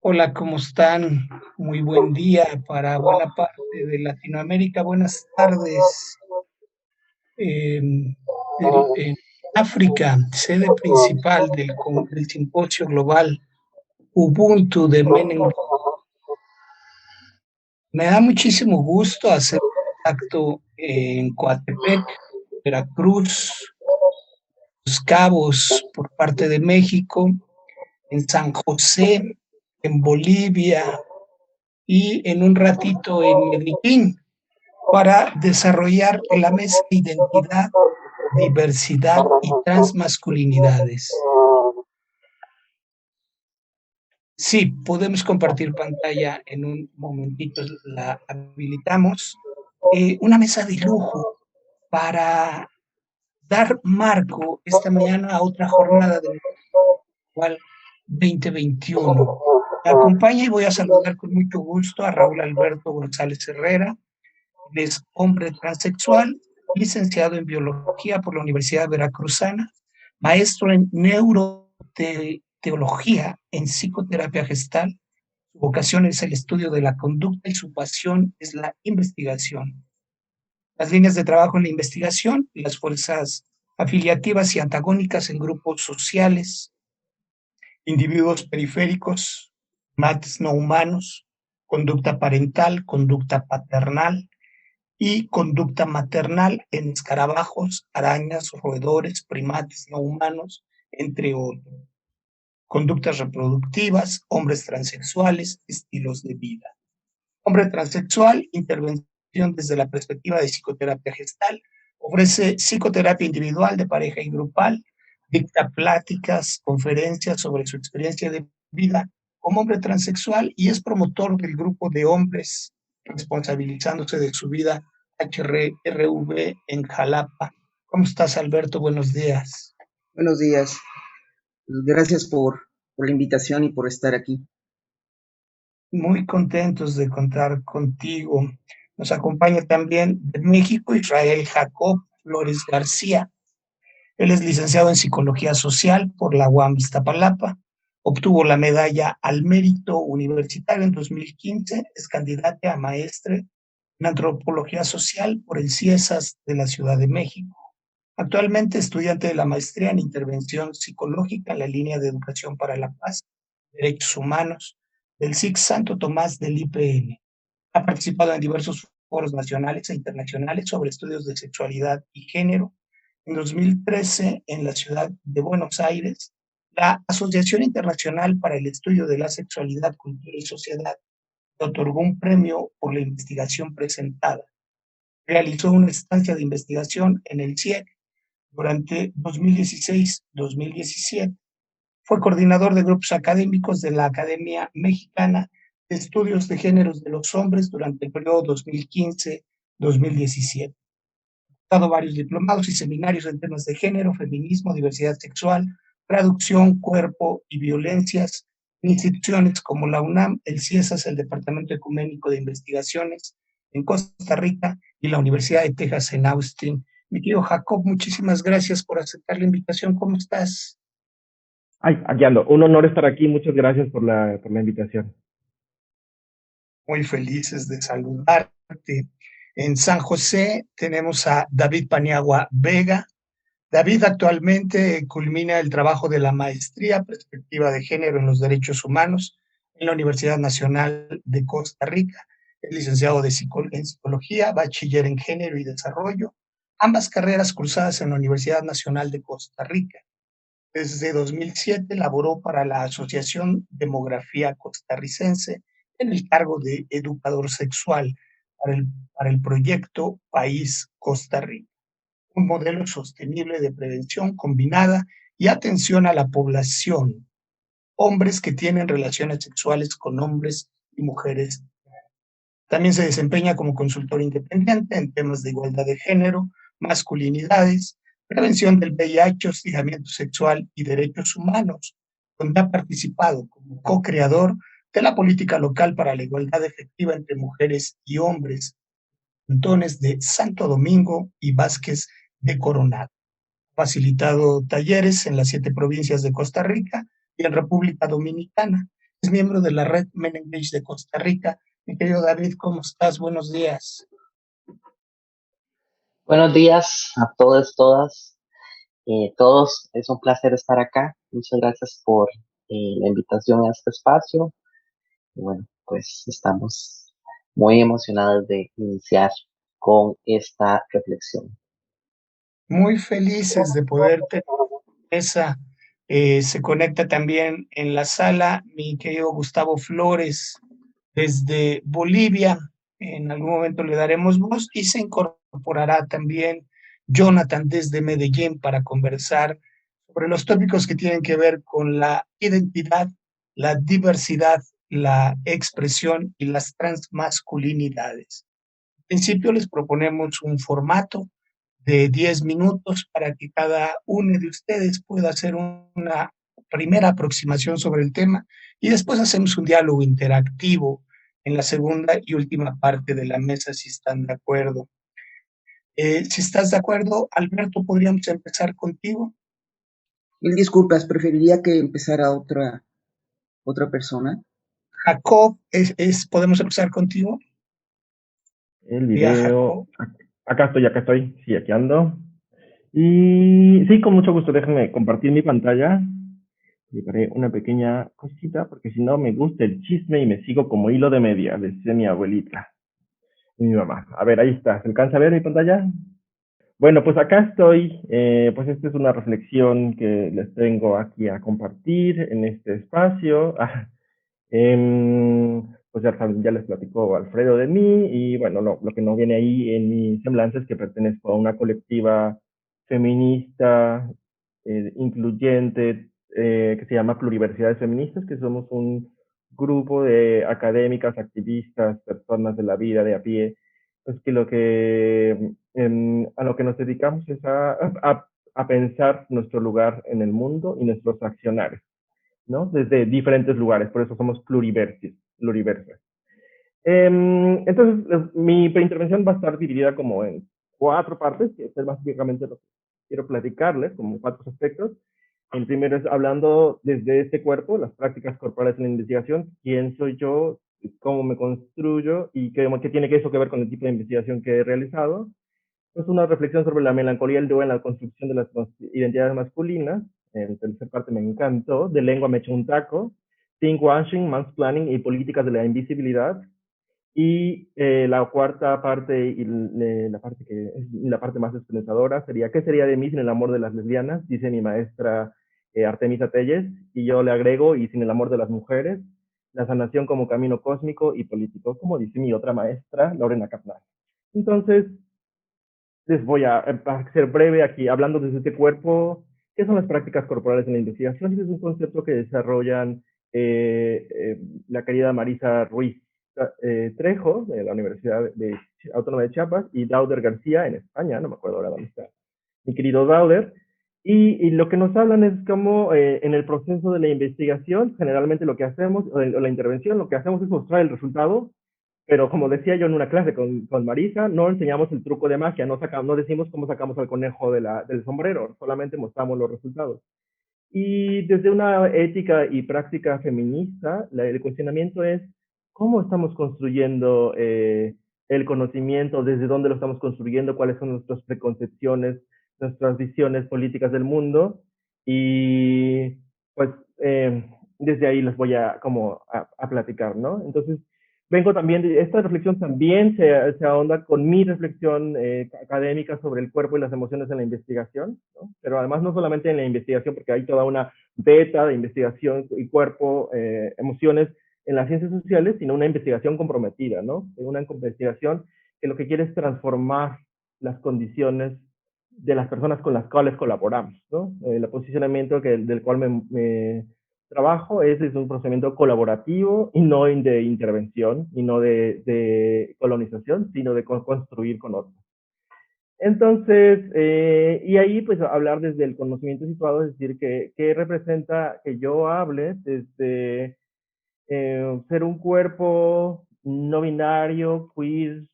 Hola, ¿cómo están? Muy buen día para buena parte de Latinoamérica. Buenas tardes. Em, en África, sede principal del simposio global Ubuntu de Menengue. Me da muchísimo gusto hacer contacto en Coatepec, Veracruz, Los Cabos por parte de México, en San José, en Bolivia y en un ratito en Medellín, para desarrollar la mesa de identidad, diversidad y transmasculinidades. Sí, podemos compartir pantalla en un momentito, la habilitamos. Una mesa de lujo para dar marco esta mañana a otra jornada del Global 2021. Me acompaña y voy a saludar con mucho gusto a Raúl Alberto González Herrera. Él es hombre transexual, licenciado en biología por la Universidad Veracruzana, maestro en neuroteología en psicoterapia gestal. Su vocación es el estudio de la conducta y su pasión es la investigación. Las líneas de trabajo en la investigación, las fuerzas afiliativas y antagónicas en grupos sociales, individuos periféricos, mates no humanos, conducta parental, conducta paternal, y conducta maternal en escarabajos, arañas, roedores, primates no humanos, entre otros. Conductas reproductivas, hombres transexuales, estilos de vida. Hombre transexual, intervención desde la perspectiva de psicoterapia gestal, ofrece psicoterapia individual, de pareja y grupal, dicta pláticas, conferencias sobre su experiencia de vida como hombre transexual y es promotor del grupo de hombres responsabilizándose de su vida HRV en Jalapa. ¿Cómo estás, Alberto? Buenos días. Buenos días. Gracias por la invitación y por estar aquí. Muy contentos de contar contigo. Nos acompaña también de México Israel Jacob Flores García. Él es licenciado en Psicología Social por la UAM Iztapalapa. Obtuvo la medalla al mérito universitario en 2015. Es candidata a maestre en Antropología Social por el CIESAS de la Ciudad de México. Actualmente estudiante de la maestría en Intervención Psicológica en la línea de Educación para la Paz, Derechos Humanos, del SIC Santo Tomás del IPN. Ha participado en diversos foros nacionales e internacionales sobre estudios de sexualidad y género. En 2013, en la ciudad de Buenos Aires, la Asociación Internacional para el Estudio de la Sexualidad, Cultura y Sociedad le otorgó un premio por la investigación presentada. Realizó una estancia de investigación en el CIEC durante 2016-2017. Fue coordinador de grupos académicos de la Academia Mexicana de Estudios de Géneros de los Hombres durante el periodo 2015-2017. Ha dado varios diplomados y seminarios en temas de género, feminismo, diversidad sexual, traducción, cuerpo y violencias en instituciones como la UNAM, el CIESAS, el Departamento Ecuménico de Investigaciones en Costa Rica y la Universidad de Texas en Austin. Mi querido Jacob, muchísimas gracias por aceptar la invitación. ¿Cómo estás? Ay, aquí ando. Un honor estar aquí. Muchas gracias por la invitación. Muy felices de saludarte. En San José tenemos a David Paniagua Vega. David actualmente culmina el trabajo de la maestría Perspectiva de Género en los Derechos Humanos en la Universidad Nacional de Costa Rica. Es licenciado en Psicología, bachiller en Género y Desarrollo, ambas carreras cursadas en la Universidad Nacional de Costa Rica. Desde 2007 laboró para la Asociación Demografía Costarricense en el cargo de educador sexual para el proyecto País Costa Rica, un modelo sostenible de prevención combinada y atención a la población, hombres que tienen relaciones sexuales con hombres y mujeres. También se desempeña como consultor independiente en temas de igualdad de género, masculinidades, prevención del VIH, hostigamiento sexual y derechos humanos, donde ha participado como co-creador de la política local para la igualdad efectiva entre mujeres y hombres, cantones de Santo Domingo y Vázquez de Coronado. Facilitado talleres en las 7 provincias de Costa Rica y en República Dominicana es miembro de la red Men Engage de Costa Rica. Mi querido David, ¿cómo estás? Buenos días. Buenos días a todos, todas, todos. Es un placer estar acá. Muchas gracias por la invitación a este espacio. Y bueno, pues estamos muy emocionados de iniciar con esta reflexión. Muy felices de poder tener esa. Se conecta también en la sala mi querido Gustavo Flores desde Bolivia. En algún momento le daremos voz y se incorporará también Jonathan desde Medellín para conversar sobre los tópicos que tienen que ver con la identidad, la diversidad, la expresión y las transmasculinidades. En principio les proponemos un formato de 10 minutos para que cada uno de ustedes pueda hacer una primera aproximación sobre el tema y después hacemos un diálogo interactivo en la segunda y última parte de la mesa, si están de acuerdo. Si estás de acuerdo, Alberto, podríamos empezar contigo. Mil disculpas, preferiría que empezara otra persona. Jacob, ¿podemos empezar contigo? El Ya, video. Jacob. Acá estoy. Sí, aquí ando. Y sí, con mucho gusto, déjenme compartir mi pantalla. Preparé una pequeña cosita, porque si no me gusta el chisme y me sigo como hilo de media, decía mi abuelita y mi mamá. A ver, ahí está. ¿Se alcanza a ver mi pantalla? Bueno, pues acá estoy. Pues esta es una reflexión que les tengo aquí a compartir en este espacio. Pues ya saben, ya les platicó Alfredo de mí y bueno, lo que no viene ahí en mi semblanza es que pertenezco a una colectiva feminista, incluyente, que se llama Pluriversidades Feministas, que somos un grupo de académicas, activistas, personas de la vida de a pie, pues que a lo que nos dedicamos es a pensar nuestro lugar en el mundo y nuestros accionarios, ¿no? Desde diferentes lugares, por eso somos pluriversas. Entonces, mi intervención va a estar dividida como en 4 partes, que es básicamente lo que quiero platicarles, como 4 aspectos. El primero es hablando desde este cuerpo, las prácticas corporales en la investigación, quién soy yo, cómo me construyo y qué tiene eso que ver con el tipo de investigación que he realizado. Es una reflexión sobre la melancolía y el duelo en la construcción de las identidades masculinas. En tercer parte me encantó. De lengua me eché un taco. Pinkwashing, mansplaining y políticas de la invisibilidad. Y la cuarta parte, y la parte más esperanzadora, sería ¿qué sería de mí sin el amor de las lesbianas? Dice mi maestra Artemisa Telles. Y yo le agrego, y sin el amor de las mujeres, la sanación como camino cósmico y político, como dice mi otra maestra, Lorena Capnal. Entonces, les voy a ser breve aquí, hablando desde este cuerpo. ¿Qué son las prácticas corporales en la investigación? Este es un concepto que desarrollan la querida Marisa Ruiz Trejo, de la Universidad Autónoma de Chiapas, y Dauder García, en España, no me acuerdo ahora dónde está mi querido Dauder. Y lo que nos hablan es cómo en el proceso de la investigación, generalmente lo que hacemos, o la intervención, lo que hacemos es mostrar el resultado, pero como decía yo en una clase con Marisa, no enseñamos el truco de magia, no decimos cómo sacamos al conejo del sombrero, solamente mostramos los resultados. Y desde una ética y práctica feminista, el cuestionamiento es cómo estamos construyendo el conocimiento, desde dónde lo estamos construyendo, cuáles son nuestras preconcepciones, nuestras visiones políticas del mundo. Y pues desde ahí les voy a platicar, ¿no? Entonces, vengo también, esta reflexión también se ahonda con mi reflexión académica sobre el cuerpo y las emociones en la investigación, ¿no? Pero además no solamente en la investigación, porque hay toda una beta de investigación y cuerpo, emociones en las ciencias sociales, sino una investigación comprometida, ¿no? Una investigación que lo que quiere es transformar las condiciones de las personas con las cuales colaboramos, ¿no? El posicionamiento del cual me trabajo es desde un procedimiento colaborativo y no de intervención y no de colonización, sino de construir con otros. Entonces, y ahí pues hablar desde el conocimiento situado, es decir, que representa que yo hable desde ser un cuerpo no binario, queer,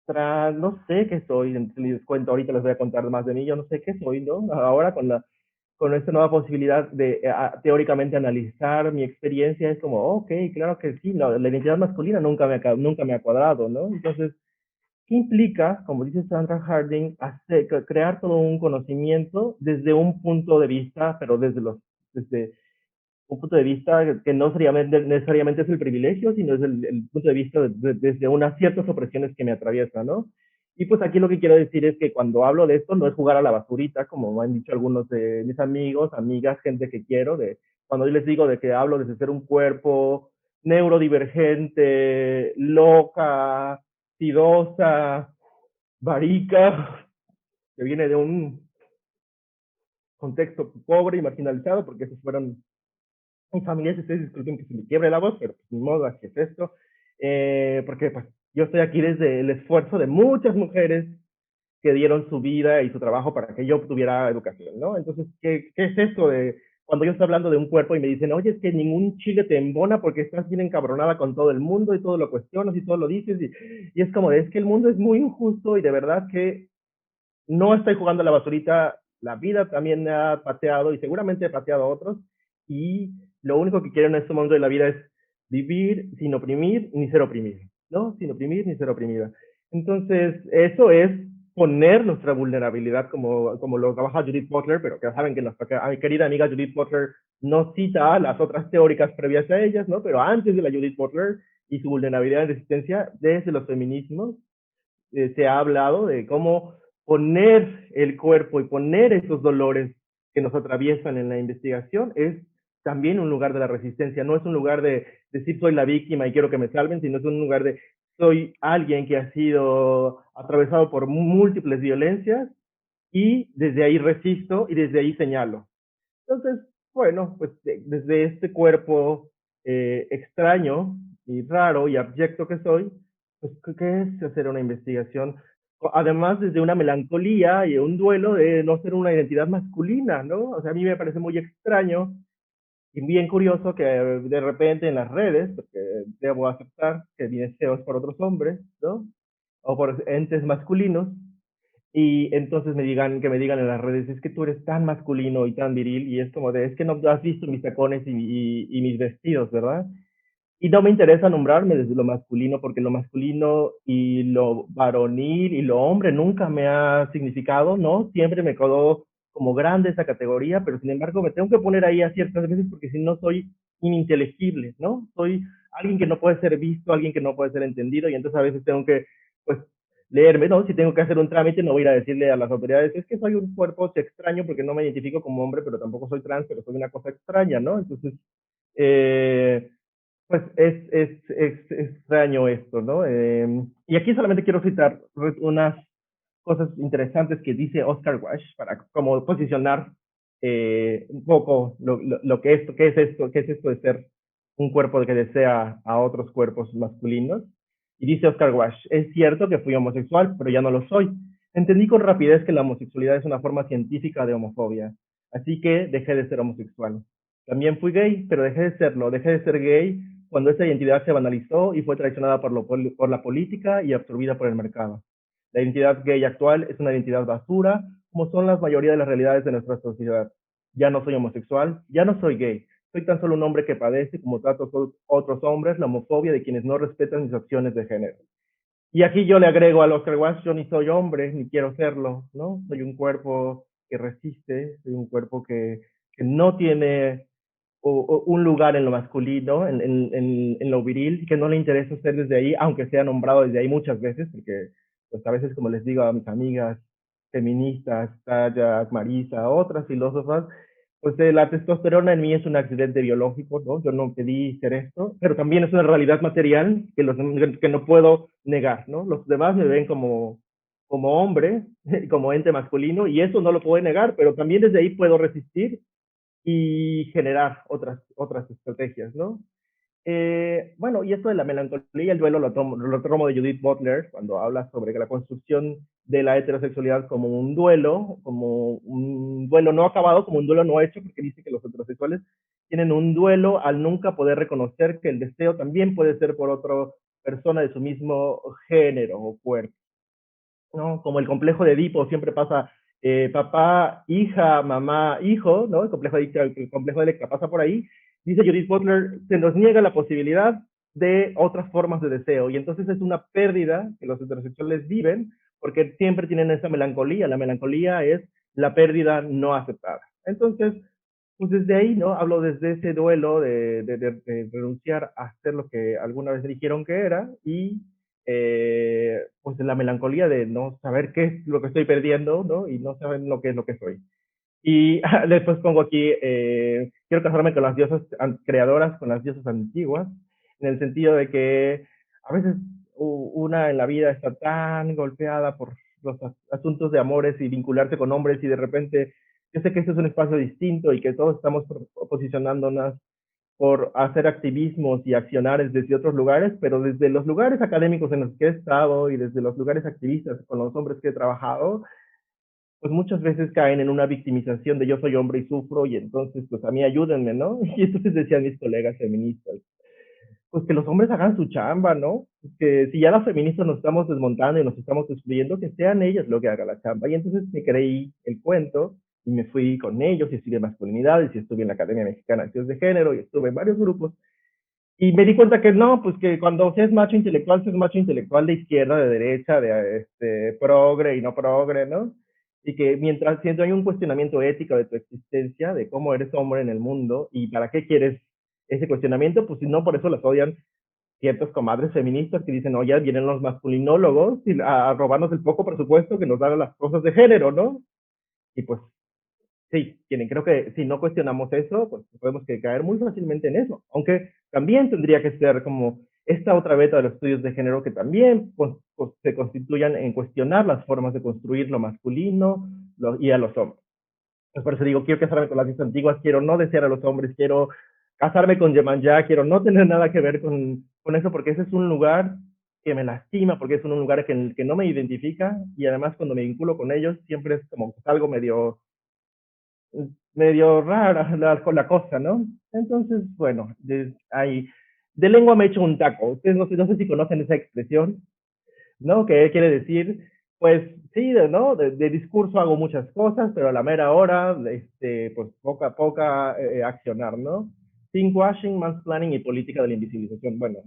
trans, no sé qué soy, les cuento, ahorita les voy a contar más de mí, yo no sé qué soy, ¿no? Ahora con con esta nueva posibilidad de teóricamente analizar mi experiencia, es como, ok, claro que sí, no, la identidad masculina nunca me ha cuadrado, ¿no? Entonces, ¿qué implica, como dice Sandra Harding, crear todo un conocimiento desde un punto de vista, pero desde un punto de vista que no necesariamente es el privilegio, sino es el punto de vista desde unas ciertas opresiones que me atraviesan, ¿no? Y pues aquí lo que quiero decir es que cuando hablo de esto no es jugar a la basurita, como han dicho algunos de mis amigos, amigas, gente que quiero, cuando yo les digo de que hablo desde ser un cuerpo neurodivergente, loca, sidosa, varica, que viene de un contexto pobre y marginalizado, porque esos fueron mis familias. Ustedes disculpen que se me quiebre la voz, pero pues ni modo, así es esto, porque pues yo estoy aquí desde el esfuerzo de muchas mujeres que dieron su vida y su trabajo para que yo obtuviera educación, ¿no? Entonces, ¿qué es esto de cuando yo estoy hablando de un cuerpo y me dicen, oye, es que ningún chile te embona porque estás bien encabronada con todo el mundo y todo lo cuestionas y todo lo dices, y es como, es que el mundo es muy injusto y de verdad que no estoy jugando a la basurita, la vida también me ha pateado y seguramente he pateado a otros, y lo único que quiero en este mundo de la vida es vivir sin oprimir ni ser oprimido, ¿no? Sin oprimir ni ser oprimida. Entonces, eso es poner nuestra vulnerabilidad como lo trabaja Judith Butler, pero que ya saben que mi querida amiga Judith Butler no cita a las otras teóricas previas a ellas, ¿no? Pero antes de la Judith Butler y su vulnerabilidad en resistencia, desde los feminismos, se ha hablado de cómo poner el cuerpo y poner esos dolores que nos atraviesan en la investigación es también un lugar de la resistencia. No es un lugar de decir soy la víctima y quiero que me salven, sino es un lugar de soy alguien que ha sido atravesado por múltiples violencias y desde ahí resisto y desde ahí señalo. Entonces, bueno, pues desde este cuerpo extraño y raro y abyecto que soy, pues, ¿qué es hacer una investigación? Además, desde una melancolía y un duelo de no ser una identidad masculina, ¿no? O sea, a mí me parece muy extraño y bien curioso que de repente en las redes, porque debo aceptar que mi deseo es por otros hombres, ¿no? O por entes masculinos, y entonces que me digan en las redes, es que tú eres tan masculino y tan viril, y es como de, es que no has visto mis tacones y mis vestidos, ¿verdad? Y no me interesa nombrarme desde lo masculino, porque lo masculino y lo varonil y lo hombre nunca me ha significado, ¿no? Siempre me quedó como grande esa categoría, pero sin embargo me tengo que poner ahí a ciertas veces porque si no soy ininteligible, ¿no? Soy alguien que no puede ser visto, alguien que no puede ser entendido, y entonces a veces tengo que, pues, leerme, ¿no? Si tengo que hacer un trámite, no voy a ir a decirle a las autoridades, es que soy un cuerpo extraño porque no me identifico como hombre, pero tampoco soy trans, pero soy una cosa extraña, ¿no? Entonces, pues es extraño esto, ¿no? Y aquí solamente quiero citar unas cosas interesantes que dice Oscar Walsh para como posicionar un poco lo que esto, qué es esto de ser un cuerpo que desea a otros cuerpos masculinos. Y dice Oscar Walsh, es cierto que fui homosexual, pero ya no lo soy. Entendí con rapidez que la homosexualidad es una forma científica de homofobia, así que dejé de ser homosexual. También fui gay, pero dejé de serlo, dejé de ser gay cuando esa identidad se banalizó y fue traicionada por la política y absorbida por el mercado. La identidad gay actual es una identidad basura, como son la mayoría de las realidades de nuestra sociedad. Ya no soy homosexual, ya no soy gay, soy tan solo un hombre que padece, como trato otros hombres, la homofobia de quienes no respetan mis opciones de género. Y aquí yo le agrego al Oscar Wilde, yo ni soy hombre, ni quiero serlo, ¿no? Soy un cuerpo que resiste, soy un cuerpo que no tiene un lugar en lo masculino, en lo viril, que no le interesa ser desde ahí, aunque sea nombrado desde ahí muchas veces, porque pues a veces, como les digo a mis amigas feministas, Taya, Marisa, otras filósofas, pues la testosterona en mí es un accidente biológico, ¿no? Yo no pedí ser esto, pero también es una realidad material que no puedo negar, ¿no? Los demás me ven como hombre, como ente masculino, y eso no lo puedo negar, pero también desde ahí puedo resistir y generar otras estrategias, ¿no? Bueno, y esto de la melancolía y el duelo lo tomo de Judith Butler, cuando habla sobre la construcción de la heterosexualidad como un duelo no acabado, como un duelo no hecho, porque dice que los heterosexuales tienen un duelo al nunca poder reconocer que el deseo también puede ser por otra persona de su mismo género o cuerpo, ¿no? Como el complejo de Edipo siempre pasa papá, hija, mamá, hijo, ¿no? El complejo de Electra pasa por ahí. Dice Judith Butler, se nos niega la posibilidad de otras formas de deseo. Y entonces es una pérdida que los heterosexuales viven porque siempre tienen esa melancolía. La melancolía es la pérdida no aceptada. Entonces, pues desde ahí, ¿no? Hablo desde ese duelo de renunciar a hacer lo que alguna vez dijeron que era y pues la melancolía de no saber qué es lo que estoy perdiendo, ¿no? Y no saber lo que es lo que soy. Y después pongo aquí, quiero casarme con las diosas creadoras, con las diosas antiguas, en el sentido de que a veces una en la vida está tan golpeada por los asuntos de amores y vincularse con hombres y de repente, yo sé que este es un espacio distinto y que todos estamos posicionándonos por hacer activismos y accionar desde otros lugares, pero desde los lugares académicos en los que he estado y desde los lugares activistas con los hombres que he trabajado, pues muchas veces caen en una victimización de yo soy hombre y sufro y entonces pues a mí ayúdenme, ¿no? Y entonces decían mis colegas feministas, pues que los hombres hagan su chamba, ¿no? Que si ya las feministas nos estamos desmontando y nos estamos destruyendo, que sean ellas lo que haga la chamba. Y entonces me creí el cuento y me fui con ellos y estudié masculinidades y estuve en la Academia Mexicana de Estudios de Género y estuve en varios grupos. Y me di cuenta que no, pues que cuando seas macho intelectual de izquierda, de derecha, de progre y no progre, ¿no? Y que mientras siendo hay un cuestionamiento ético de tu existencia, de cómo eres hombre en el mundo y para qué quieres ese cuestionamiento, pues si no, por eso las odian ciertas comadres feministas que dicen, oye, vienen los masculinólogos a robarnos el poco presupuesto que nos dan las cosas de género, ¿no? Y pues sí, creo que si no cuestionamos eso, pues podemos caer muy fácilmente en eso. Aunque también tendría que ser como esta otra beta de los estudios de género que también pues, se constituyan en cuestionar las formas de construir lo masculino y a los hombres. Pues por eso digo, quiero casarme con las diosas antiguas, quiero no desear a los hombres, quiero casarme con Yemanjá, quiero no tener nada que ver con eso, porque ese es un lugar que me lastima, porque es un lugar que no me identifica, y además cuando me vinculo con ellos, siempre es como algo medio rara la cosa, ¿no? Entonces, bueno, de lengua me he hecho un taco. Ustedes no sé si conocen esa expresión, ¿no? Que quiere decir, pues sí, ¿no? De discurso hago muchas cosas, pero a la mera hora, pues poca accionar, ¿no? Pinkwashing, mansplaining y política de la invisibilización. Bueno,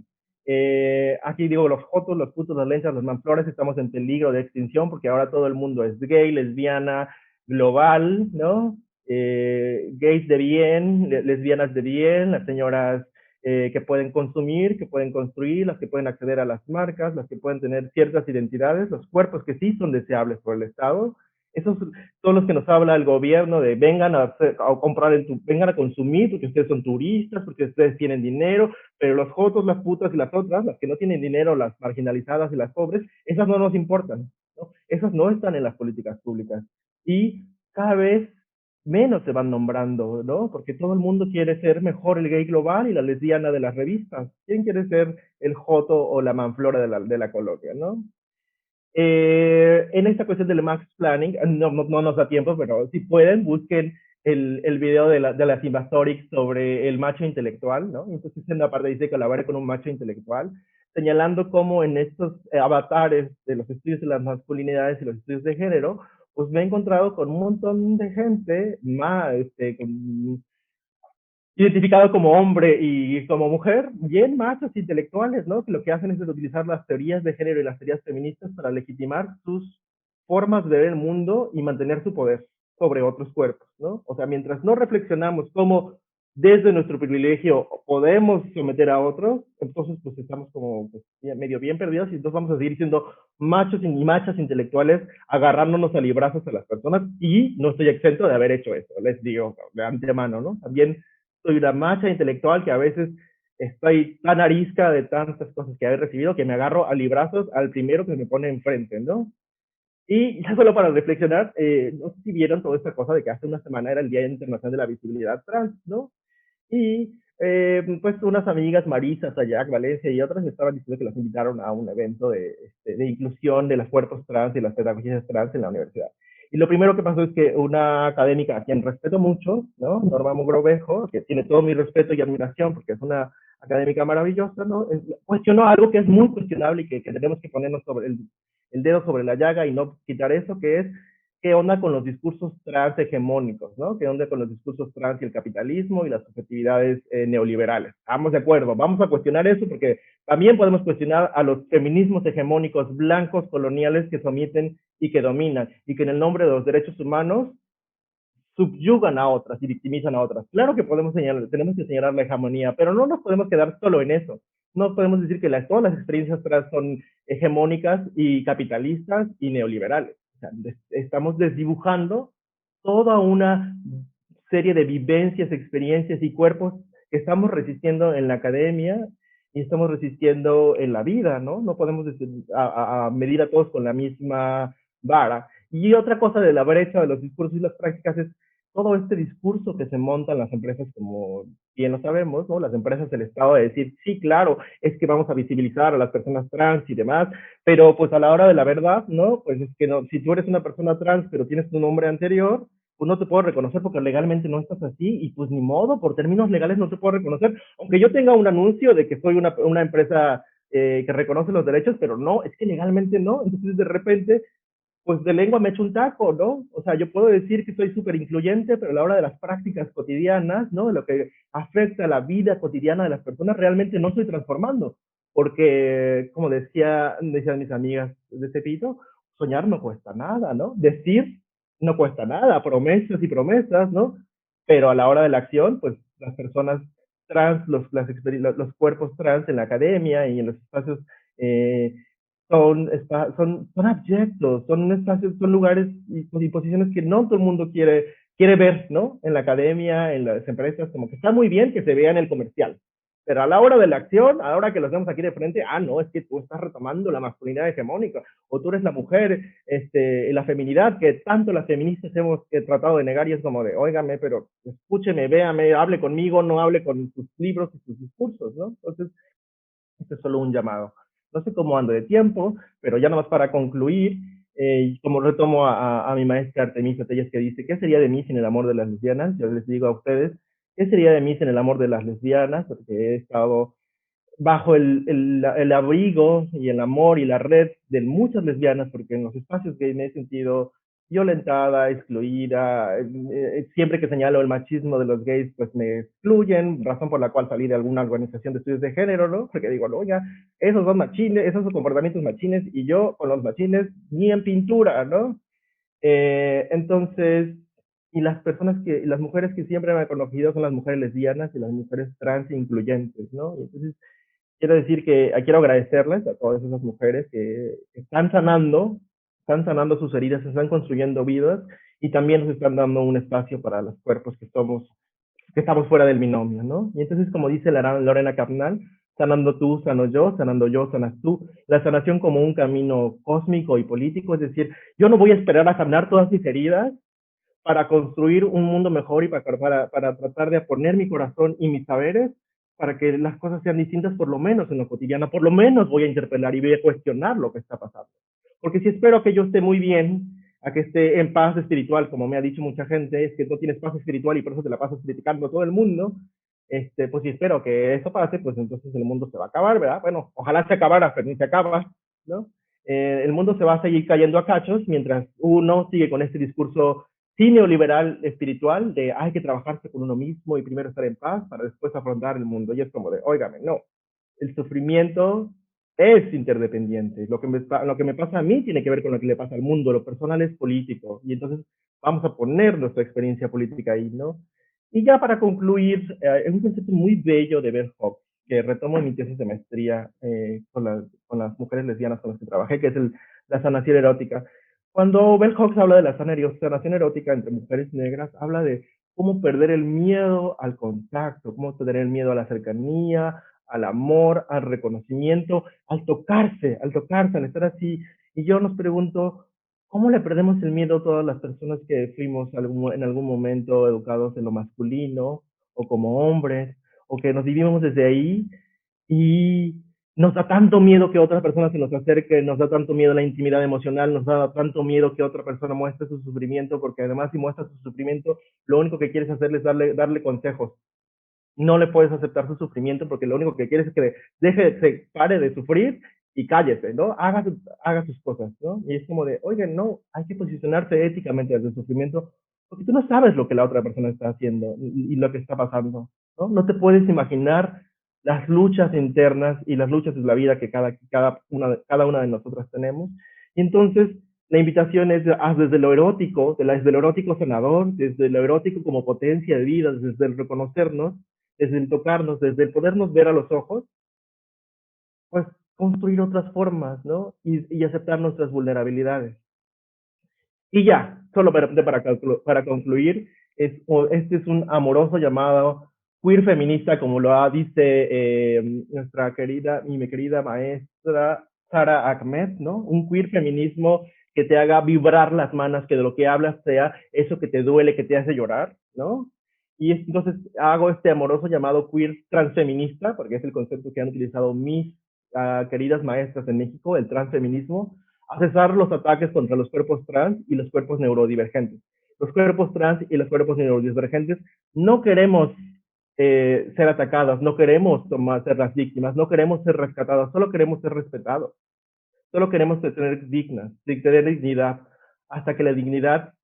aquí digo, los jotos, los putos, las lenchas, los manflores, estamos en peligro de extinción porque ahora todo el mundo es gay, lesbiana, global, ¿no? Gays de bien, lesbianas de bien, las señoras que pueden consumir, que pueden construir, las que pueden acceder a las marcas, las que pueden tener ciertas identidades, los cuerpos que sí son deseables por el Estado. Esos son los que nos habla el gobierno de vengan a comprar, vengan a consumir porque ustedes son turistas, porque ustedes tienen dinero, pero los jotos, las putas y las otras, las que no tienen dinero, las marginalizadas y las pobres, esas no nos importan, ¿no? Esas no están en las políticas públicas. Y cada vez menos se van nombrando, ¿no? Porque todo el mundo quiere ser mejor el gay global y la lesbiana de las revistas. ¿Quién quiere ser el joto o la manflora de la colonia, ¿no? En esta cuestión del max planning, no nos da tiempo, pero si pueden, busquen el video de la Invastorics sobre el macho intelectual, ¿no? Entonces en la parte dice colaborar con un macho intelectual, señalando cómo en estos avatares de los estudios de las masculinidades y los estudios de género, pues me he encontrado con un montón de gente más, identificado como hombre y como mujer, bien machos intelectuales, ¿no? Que lo que hacen es utilizar las teorías de género y las teorías feministas para legitimar sus formas de ver el mundo y mantener su poder sobre otros cuerpos, ¿no? O sea, mientras no reflexionamos cómo desde nuestro privilegio podemos someter a otros, entonces pues estamos como pues, medio bien perdidos y entonces vamos a seguir siendo machos y machas intelectuales agarrándonos a librazos a las personas y no estoy exento de haber hecho eso, les digo de antemano, ¿no? También soy una macha intelectual que a veces estoy tan arisca de tantas cosas que he recibido que me agarro a librazos al primero que me pone enfrente, ¿no? Y ya solo para reflexionar, no sé si vieron toda esta cosa de que hace una semana era el Día Internacional de la Visibilidad Trans, ¿no? Y pues unas amigas, Marisa, Sayac, Valencia y otras, me estaban diciendo que las invitaron a un evento de inclusión de los cuerpos trans y las pedagogías trans en la universidad. Y lo primero que pasó es que una académica a quien respeto mucho, ¿no? Norma Mogrovejo, que tiene todo mi respeto y admiración porque es una académica maravillosa, ¿no? Cuestionó algo que es muy cuestionable y que tenemos que ponernos sobre el dedo sobre la llaga y no quitar eso, que es qué onda con los discursos trans hegemónicos, ¿no? ¿Qué onda con los discursos trans y el capitalismo y las subjetividades neoliberales? Estamos de acuerdo, vamos a cuestionar eso porque también podemos cuestionar a los feminismos hegemónicos blancos coloniales que someten y que dominan y que en el nombre de los derechos humanos subyugan a otras y victimizan a otras. Claro que podemos señalar, tenemos que señalar la hegemonía, pero no nos podemos quedar solo en eso. No podemos decir que todas las experiencias trans son hegemónicas y capitalistas y neoliberales. O sea, estamos desdibujando toda una serie de vivencias, experiencias y cuerpos que estamos resistiendo en la academia y estamos resistiendo en la vida, ¿no? No podemos medir a todos con la misma vara. Y otra cosa de la brecha de los discursos y las prácticas es todo este discurso que se monta en las empresas, como bien lo sabemos, ¿no? Las empresas del Estado de decir, sí, claro, es que vamos a visibilizar a las personas trans y demás, pero pues a la hora de la verdad, ¿no? Pues es que no, si tú eres una persona trans, pero tienes tu nombre anterior, pues no te puedo reconocer porque legalmente no estás así y pues ni modo, por términos legales no te puedo reconocer, aunque yo tenga un anuncio de que soy una empresa que reconoce los derechos, pero no, es que legalmente no, entonces de repente pues de lengua me echo un taco, ¿no? O sea, yo puedo decir que soy súper incluyente, pero a la hora de las prácticas cotidianas, ¿no? De lo que afecta a la vida cotidiana de las personas, realmente no estoy transformando. Porque, como decían mis amigas de Cepito, soñar no cuesta nada, ¿no? Decir no cuesta nada, promesas y promesas, ¿no? Pero a la hora de la acción, pues las personas trans, los cuerpos trans en la academia y en los espacios son abyectos, son espacios, son lugares y posiciones que no todo el mundo quiere ver, ¿no? En la academia, en las empresas, como que está muy bien que se vea en el comercial, pero a la hora de la acción, a la hora que los vemos aquí de frente, no, es que tú estás retomando la masculinidad hegemónica, o tú eres la mujer, la feminidad, que tanto las feministas hemos tratado de negar, y es como de, óigame, pero escúcheme, véame, hable conmigo, no hable con sus libros y sus discursos, ¿no? Entonces, este es solo un llamado. No sé cómo ando de tiempo, pero ya nomás para concluir, como retomo a mi maestra Artemisa Telles, que dice, ¿qué sería de mí sin el amor de las lesbianas? Yo les digo a ustedes, ¿qué sería de mí sin el amor de las lesbianas? Porque he estado bajo el abrigo y el amor y la red de muchas lesbianas, porque en los espacios gay me he sentido violentada, excluida, siempre que señalo el machismo de los gays, pues me excluyen, razón por la cual salí de alguna organización de estudios de género, ¿no? Porque digo, no, ya, esos son machines, esos son comportamientos machines, y yo con los machines ni en pintura, ¿no? Entonces, y las mujeres que siempre me han conocido son las mujeres lesbianas y las mujeres trans e incluyentes, ¿no? Y entonces, quiero decir que quiero agradecerles a todas esas mujeres que están sanando sus heridas, están construyendo vidas y también nos están dando un espacio para los cuerpos que estamos fuera del binomio, ¿no? Y entonces, como dice Lorena Carnal, sanando tú, sano yo, sanando yo, sanas tú. La sanación como un camino cósmico y político, es decir, yo no voy a esperar a sanar todas mis heridas para construir un mundo mejor y para tratar de poner mi corazón y mis saberes para que las cosas sean distintas, por lo menos en lo cotidiano, por lo menos voy a interpelar y voy a cuestionar lo que está pasando. Porque si espero que yo esté muy bien, a que esté en paz espiritual, como me ha dicho mucha gente, es que no tienes paz espiritual y por eso te la pasas criticando a todo el mundo, pues si espero que eso pase, pues entonces el mundo se va a acabar, ¿verdad? Bueno, ojalá se acabara, pero ni se acaba, ¿no? El mundo se va a seguir cayendo a cachos mientras uno sigue con este discurso sí neoliberal espiritual de hay que trabajarse con uno mismo y primero estar en paz para después afrontar el mundo. Y es como de, óigame, no, el sufrimiento es interdependiente. Lo que me pasa a mí tiene que ver con lo que le pasa al mundo. Lo personal es político. Y entonces vamos a poner nuestra experiencia política ahí, ¿no? Y ya para concluir, es un concepto muy bello de Bell Hooks, que retomo en mi tesis de maestría con las mujeres lesbianas con las que trabajé, que es la sanación erótica. Cuando Bell Hooks habla de la sanación erótica entre mujeres negras, habla de cómo perder el miedo al contacto, cómo perder el miedo a la cercanía, al amor, al reconocimiento, al tocarse, al estar así. Y yo nos pregunto, ¿cómo le perdemos el miedo a todas las personas que fuimos en algún momento educados en lo masculino o como hombres, o que nos vivimos desde ahí y nos da tanto miedo que otra persona se nos acerque, nos da tanto miedo la intimidad emocional, nos da tanto miedo que otra persona muestre su sufrimiento, porque además si muestra su sufrimiento, lo único que quieres hacerle es darle consejos. No le puedes aceptar su sufrimiento porque lo único que quieres es que pare de sufrir y cállese, ¿no? Haga sus cosas, ¿no? Y es como de, oigan, no, hay que posicionarse éticamente desde el sufrimiento, porque tú no sabes lo que la otra persona está haciendo y lo que está pasando, ¿no? No te puedes imaginar las luchas internas y las luchas de la vida que cada una de nosotras tenemos. Y entonces, la invitación es desde lo erótico, desde lo erótico sanador, desde lo erótico como potencia de vida, desde el reconocernos, desde el tocarnos, desde el podernos ver a los ojos, pues construir otras formas, ¿no? Y aceptar nuestras vulnerabilidades. Y ya, solo para concluir, este es un amoroso llamado queer feminista, como lo dice mi querida maestra Sara Ahmed, ¿no? Un queer feminismo que te haga vibrar las manos, que de lo que hablas sea eso que te duele, que te hace llorar, ¿no? Y entonces hago este amoroso llamado queer transfeminista, porque es el concepto que han utilizado mis queridas maestras en México, el transfeminismo, a cesar los ataques contra los cuerpos trans y los cuerpos neurodivergentes. Los cuerpos trans y los cuerpos neurodivergentes no queremos ser atacadas, no queremos ser las víctimas, no queremos ser rescatadas, solo queremos ser respetados, solo queremos tener tener dignidad, hasta que la dignidad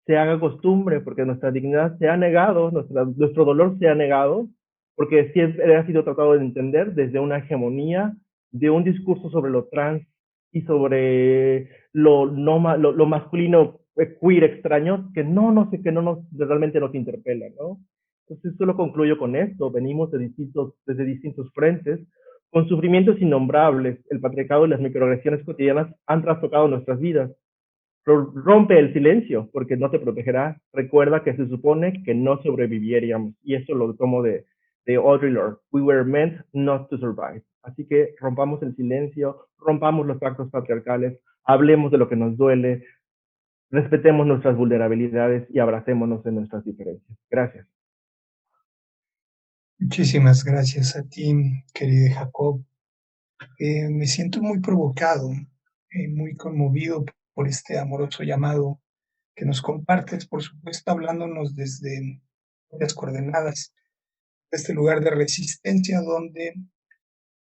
se haga costumbre, porque nuestra dignidad se ha negado, nuestro dolor se ha negado, porque siempre ha sido tratado de entender desde una hegemonía de un discurso sobre lo trans y sobre lo masculino queer extraño que realmente nos interpela, ¿no? Entonces solo concluyo con esto, venimos desde distintos frentes, con sufrimientos innombrables, el patriarcado y las microagresiones cotidianas han trastocado nuestras vidas. Rompe el silencio, porque no te protegerá. Recuerda que se supone que no sobreviviríamos, y eso lo tomo de Audre Lorde. We were meant not to survive. Así que rompamos el silencio, rompamos los pactos patriarcales, hablemos de lo que nos duele, respetemos nuestras vulnerabilidades y abracémonos en nuestras diferencias. Gracias. Muchísimas gracias a ti, querido Jacob. Me siento muy provocado, muy conmovido por este amoroso llamado que nos compartes, por supuesto, hablándonos desde las coordenadas, de este lugar de resistencia donde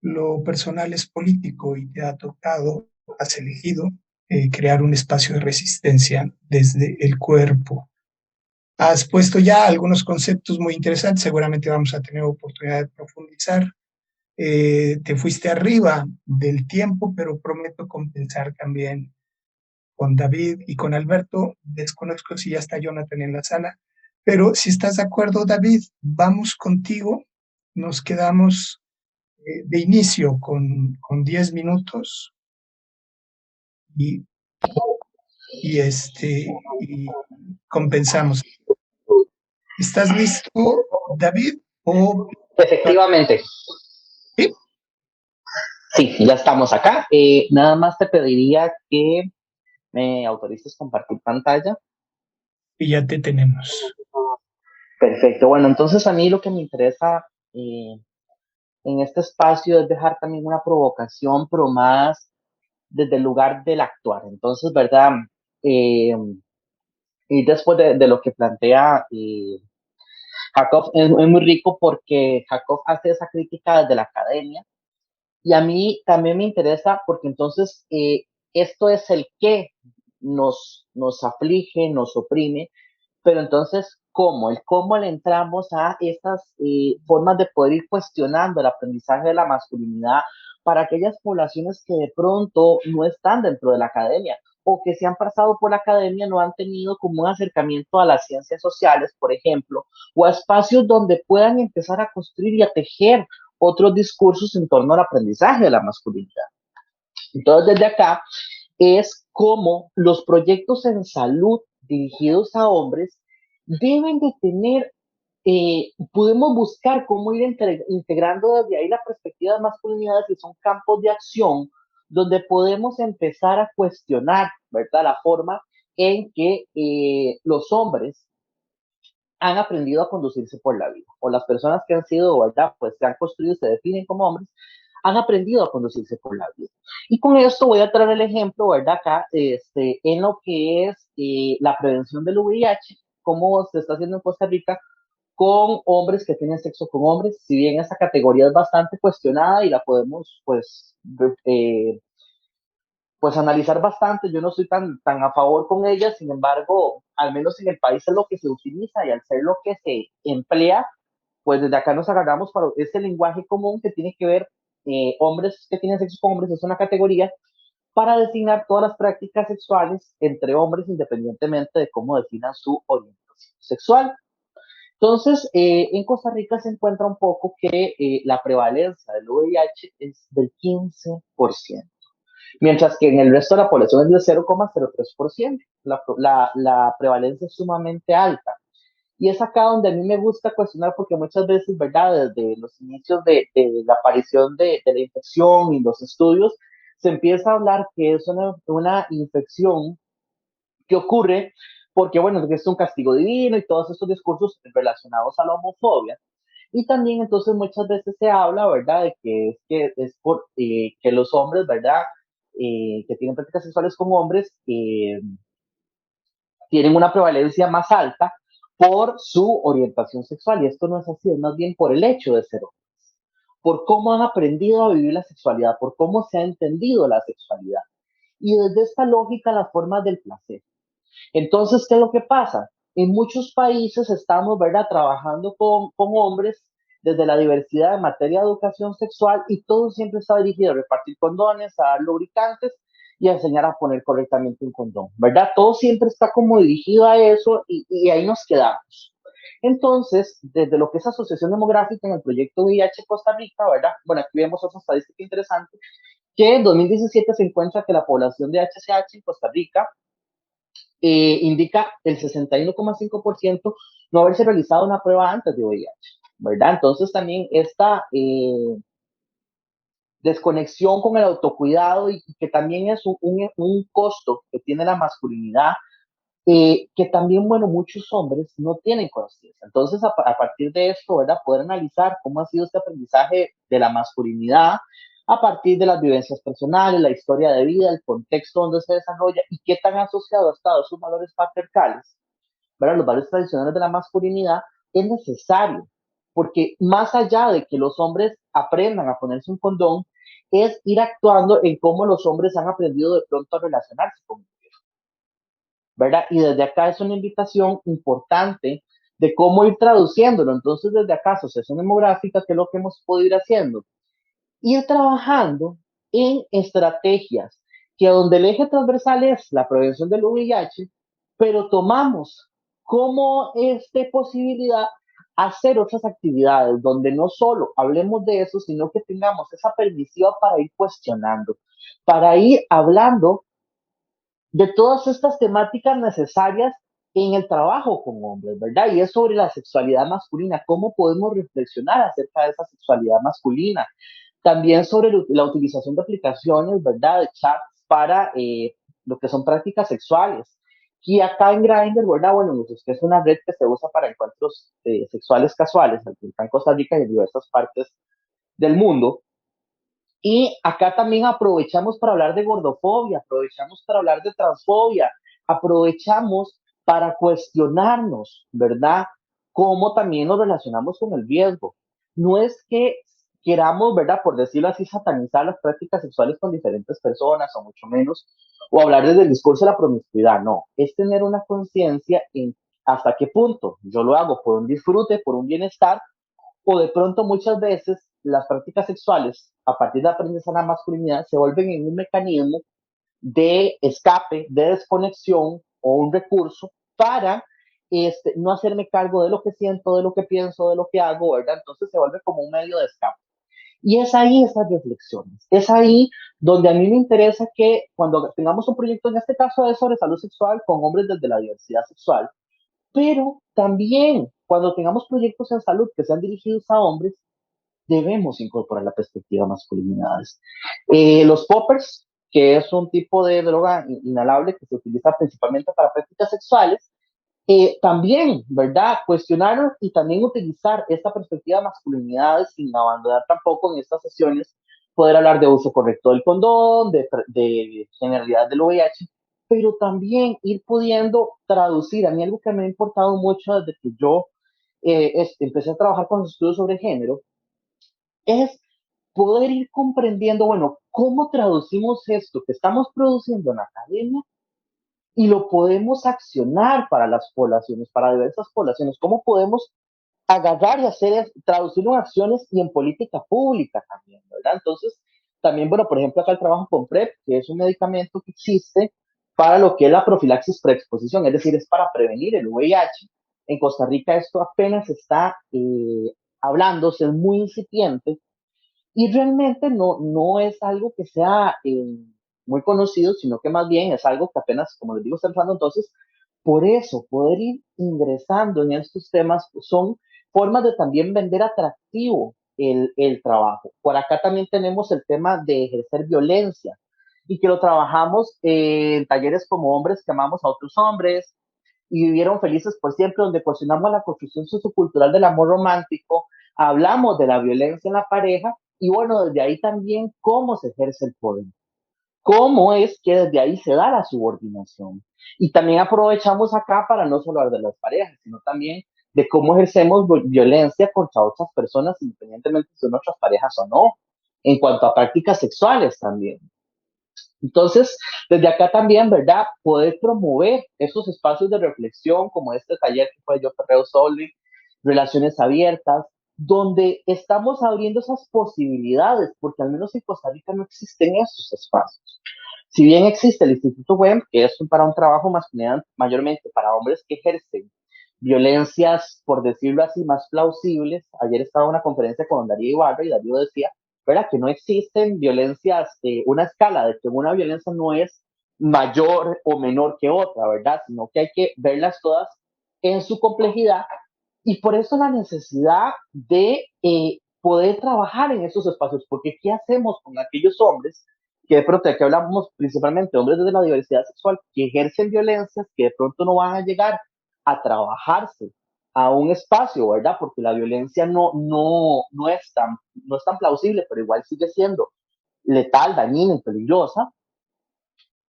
lo personal es político y te ha tocado, has elegido crear un espacio de resistencia desde el cuerpo. Has puesto ya algunos conceptos muy interesantes, seguramente vamos a tener oportunidad de profundizar. Te fuiste arriba del tiempo, pero prometo compensar también con David y con Alberto. Desconozco si ya está Jonathan en la sala, pero si estás de acuerdo, David, vamos contigo. Nos quedamos de inicio con 10 minutos y, y compensamos. ¿Estás listo, David? ¿O... Efectivamente. ¿Sí? Sí, ya estamos acá. Nada más te pediría que me autorices compartir pantalla. Y ya te tenemos. Perfecto. Bueno, entonces a mí lo que me interesa en este espacio es dejar también una provocación, pero más desde el lugar del actuar. Entonces, ¿verdad? Y después de lo que plantea Jacob, es muy rico porque Jacob hace esa crítica desde la academia y a mí también me interesa porque entonces esto es el que nos aflige, nos oprime, pero entonces, ¿cómo? El cómo le entramos a estas formas de poder ir cuestionando el aprendizaje de la masculinidad para aquellas poblaciones que de pronto no están dentro de la academia o que se han pasado por la academia no han tenido como un acercamiento a las ciencias sociales, por ejemplo, o a espacios donde puedan empezar a construir y a tejer otros discursos en torno al aprendizaje de la masculinidad. Entonces, desde acá es cómo los proyectos en salud dirigidos a hombres deben de tener, podemos buscar cómo ir integrando desde ahí la perspectiva de masculinidad, que son campos de acción donde podemos empezar a cuestionar, ¿verdad?, la forma en que los hombres han aprendido a conducirse por la vida, o las personas que han sido, ¿verdad?, pues se han construido y se definen como hombres, han aprendido a conducirse por la vida. Y con esto voy a traer el ejemplo, ¿verdad?, acá, en lo que es la prevención del VIH, cómo se está haciendo en Costa Rica, con hombres que tienen sexo con hombres, si bien esa categoría es bastante cuestionada y la podemos, pues analizar bastante. Yo no soy tan a favor con ella, sin embargo, al menos en el país es lo que se utiliza y al ser lo que se emplea, pues desde acá nos agarramos para este lenguaje común que tiene que ver hombres que tienen sexo con hombres, es una categoría para designar todas las prácticas sexuales entre hombres independientemente de cómo definan su orientación sexual. Entonces, en Costa Rica se encuentra un poco que la prevalencia del VIH es del 15%, mientras que en el resto de la población es del 0,03%. La prevalencia es sumamente alta. Y es acá donde a mí me gusta cuestionar, porque muchas veces, ¿verdad? Desde los inicios de la aparición de la infección y los estudios, se empieza a hablar que es una infección que ocurre porque, bueno, que es un castigo divino y todos estos discursos relacionados a la homofobia. Y también entonces muchas veces se habla, ¿verdad?, de que es por que los hombres, ¿verdad?, que tienen prácticas sexuales con hombres, tienen una prevalencia más alta por su orientación sexual. Y esto no es así, es más bien por el hecho de ser hombres, por cómo han aprendido a vivir la sexualidad, por cómo se ha entendido la sexualidad. Y desde esta lógica, las formas del placer. Entonces, ¿qué es lo que pasa? En muchos países estamos, ¿verdad?, trabajando con hombres desde la diversidad en materia de educación sexual y todo siempre está dirigido a repartir condones, a dar lubricantes y a enseñar a poner correctamente un condón, ¿verdad? Todo siempre está como dirigido a eso y ahí nos quedamos. Entonces, desde lo que es Asociación Demográfica en el proyecto VIH Costa Rica, ¿verdad? Bueno, aquí vemos otra estadística interesante, que en 2017 se encuentra que la población de HCH en Costa Rica indica el 61,5% no haberse realizado una prueba antes de VIH, ¿verdad? Entonces también esta desconexión con el autocuidado y que también es un costo que tiene la masculinidad, que también, bueno, muchos hombres no tienen conciencia. Entonces, a partir de esto, ¿verdad?, poder analizar cómo ha sido este aprendizaje de la masculinidad a partir de las vivencias personales, la historia de vida, el contexto donde se desarrolla y qué tan asociado ha estado sus valores patriarcales, ¿verdad?, los valores tradicionales de la masculinidad, es necesario, porque más allá de que los hombres aprendan a ponerse un condón, es ir actuando en cómo los hombres han aprendido de pronto a relacionarse con ellos, ¿verdad? Y desde acá es una invitación importante de cómo ir traduciéndolo. Entonces, desde acá, Asociación Demográfica, ¿qué es lo que hemos podido ir haciendo? Ir trabajando en estrategias que donde el eje transversal es la prevención del VIH, pero tomamos como posibilidad hacer otras actividades donde no solo hablemos de eso, sino que tengamos esa permisiva para ir cuestionando, para ir hablando de todas estas temáticas necesarias en el trabajo con hombres, ¿verdad? Y es sobre la sexualidad masculina, cómo podemos reflexionar acerca de esa sexualidad masculina. También sobre la utilización de aplicaciones, ¿verdad?, de chats para lo que son prácticas sexuales. Y acá en Grindr, ¿verdad? Bueno, pues, es una red que se usa para encuentros sexuales casuales, aquí en Costa Rica y en diversas partes del mundo. Y acá también aprovechamos para hablar de gordofobia, aprovechamos para hablar de transfobia, aprovechamos para cuestionarnos, ¿verdad?, cómo también nos relacionamos con el riesgo. No es que queramos, ¿verdad?, por decirlo así, satanizar las prácticas sexuales con diferentes personas, o mucho menos, o hablar desde el discurso de la promiscuidad, no, es tener una conciencia en hasta qué punto yo lo hago por un disfrute, por un bienestar, o de pronto muchas veces las prácticas sexuales, a partir de aprender a la masculinidad, se vuelven en un mecanismo de escape, de desconexión o un recurso para no hacerme cargo de lo que siento, de lo que pienso, de lo que hago, ¿verdad? Entonces se vuelve como un medio de escape. Y es ahí esas reflexiones, es ahí donde a mí me interesa que cuando tengamos un proyecto, en este caso es sobre salud sexual con hombres desde la diversidad sexual, pero también cuando tengamos proyectos en salud que sean dirigidos a hombres, debemos incorporar la perspectiva masculinidades. Los poppers, que es un tipo de droga inhalable que se utiliza principalmente para prácticas sexuales, también, ¿verdad?, cuestionarlos y también utilizar esta perspectiva de masculinidades sin abandonar tampoco en estas sesiones, poder hablar de uso correcto del condón, de generalidad del VIH, pero también ir pudiendo traducir. A mí algo que me ha importado mucho desde que yo empecé a trabajar con los estudios sobre género, es poder ir comprendiendo, bueno, cómo traducimos esto que estamos produciendo en la academia y lo podemos accionar para las poblaciones, para diversas poblaciones, cómo podemos agarrar y hacer, traducirlo en acciones y en política pública también, ¿verdad? Entonces, también, bueno, por ejemplo, acá el trabajo con PrEP, que es un medicamento que existe para lo que es la profilaxis preexposición, es decir, es para prevenir el VIH. En Costa Rica esto apenas está hablándose, es muy incipiente, y realmente no es algo que sea muy conocido, sino que más bien es algo que apenas, como les digo, está entrando. Entonces, por eso, poder ir ingresando en estos temas son formas de también vender atractivo el trabajo. Por acá también tenemos el tema de ejercer violencia y que lo trabajamos en talleres como Hombres que amamos a otros hombres y vivieron felices por siempre, donde cuestionamos la construcción sociocultural del amor romántico, hablamos de la violencia en la pareja y bueno, desde ahí también cómo se ejerce el poder, cómo es que desde ahí se da la subordinación. Y también aprovechamos acá para no solo hablar de las parejas, sino también de cómo ejercemos violencia contra otras personas, independientemente si son nuestras parejas o no, en cuanto a prácticas sexuales también. Entonces, desde acá también, ¿verdad? Poder promover esos espacios de reflexión como este taller que fue Yo Perreo Solo, relaciones abiertas, donde estamos abriendo esas posibilidades, porque al menos en Costa Rica no existen esos espacios. Si bien existe el Instituto WEM, que es para un trabajo masculino, mayormente para hombres que ejercen violencias, por decirlo así, más plausibles. Ayer estaba en una conferencia con Darío Ibarra y Darío decía, ¿verdad? Que no existen violencias, una escala de que una violencia no es mayor o menor que otra, ¿verdad? Sino que hay que verlas todas en su complejidad y por eso la necesidad de poder trabajar en esos espacios, porque ¿qué hacemos con aquellos hombres que de pronto, aquí hablamos principalmente hombres desde la diversidad sexual, que ejercen violencias, que de pronto no van a llegar a trabajarse a un espacio, ¿verdad? Porque la violencia no es tan plausible, pero igual sigue siendo letal, dañina y peligrosa.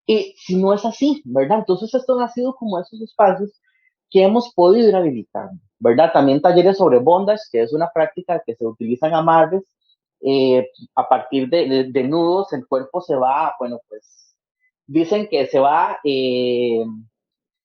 Y si no es así, ¿verdad? Entonces esto ha sido como esos espacios que hemos podido ir habilitando, ¿verdad? También talleres sobre bondage, que es una práctica que se utiliza en amarres. A partir de nudos, el cuerpo se va, bueno, pues dicen que se va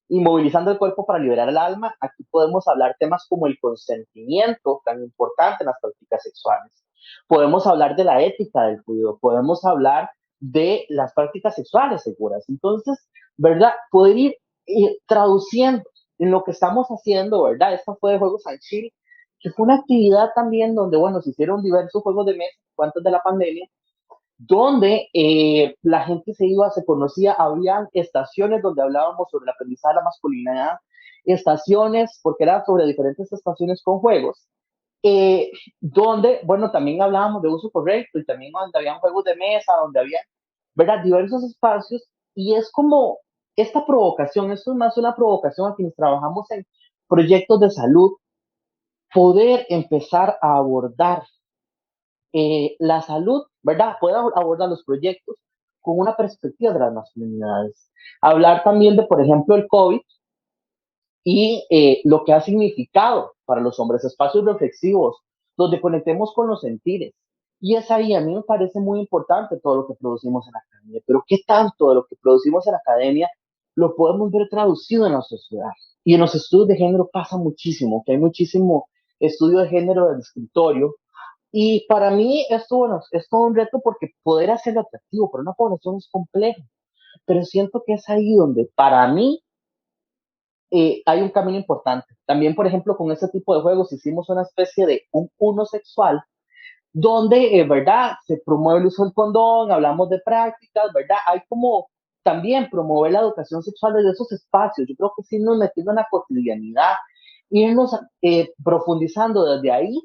inmovilizando el cuerpo para liberar el alma. Aquí podemos hablar temas como el consentimiento, tan importante en las prácticas sexuales. Podemos hablar de la ética del cuidado, podemos hablar de las prácticas sexuales seguras. Entonces, ¿verdad? Poder ir traduciendo en lo que estamos haciendo, ¿verdad? Esta fue de Juegos al Chile, que fue una actividad también donde, bueno, se hicieron diversos juegos de mesa antes de la pandemia, donde la gente se iba, se conocía, habían estaciones donde hablábamos sobre la aprendizaje de la masculinidad, estaciones, porque era sobre diferentes estaciones con juegos, donde, bueno, también hablábamos de uso correcto y también donde habían juegos de mesa, donde había, ¿verdad?, diversos espacios, y es como esta provocación, esto es más una provocación a quienes trabajamos en proyectos de salud, poder empezar a abordar la salud, ¿verdad? Poder abordar los proyectos con una perspectiva de las masculinidades. Hablar también de, por ejemplo, el COVID y lo que ha significado para los hombres, espacios reflexivos, donde conectemos con los sentires. Y es ahí, a mí me parece muy importante todo lo que producimos en la academia, pero ¿qué tanto de lo que producimos en la academia lo podemos ver traducido en la sociedad? Y en los estudios de género pasa muchísimo, que hay muchísimo estudio de género del escritorio, y para mí esto, bueno, es todo un reto porque poder hacerlo atractivo para una población es complejo, pero siento que es ahí donde para mí hay un camino importante. También, por ejemplo, con este tipo de juegos hicimos una especie de un uno sexual, donde, ¿verdad? Se promueve el uso del condón, hablamos de prácticas, ¿verdad? Hay como también promover la educación sexual desde esos espacios. Yo creo que sí nos metiendo en la cotidianidad, irnos profundizando desde ahí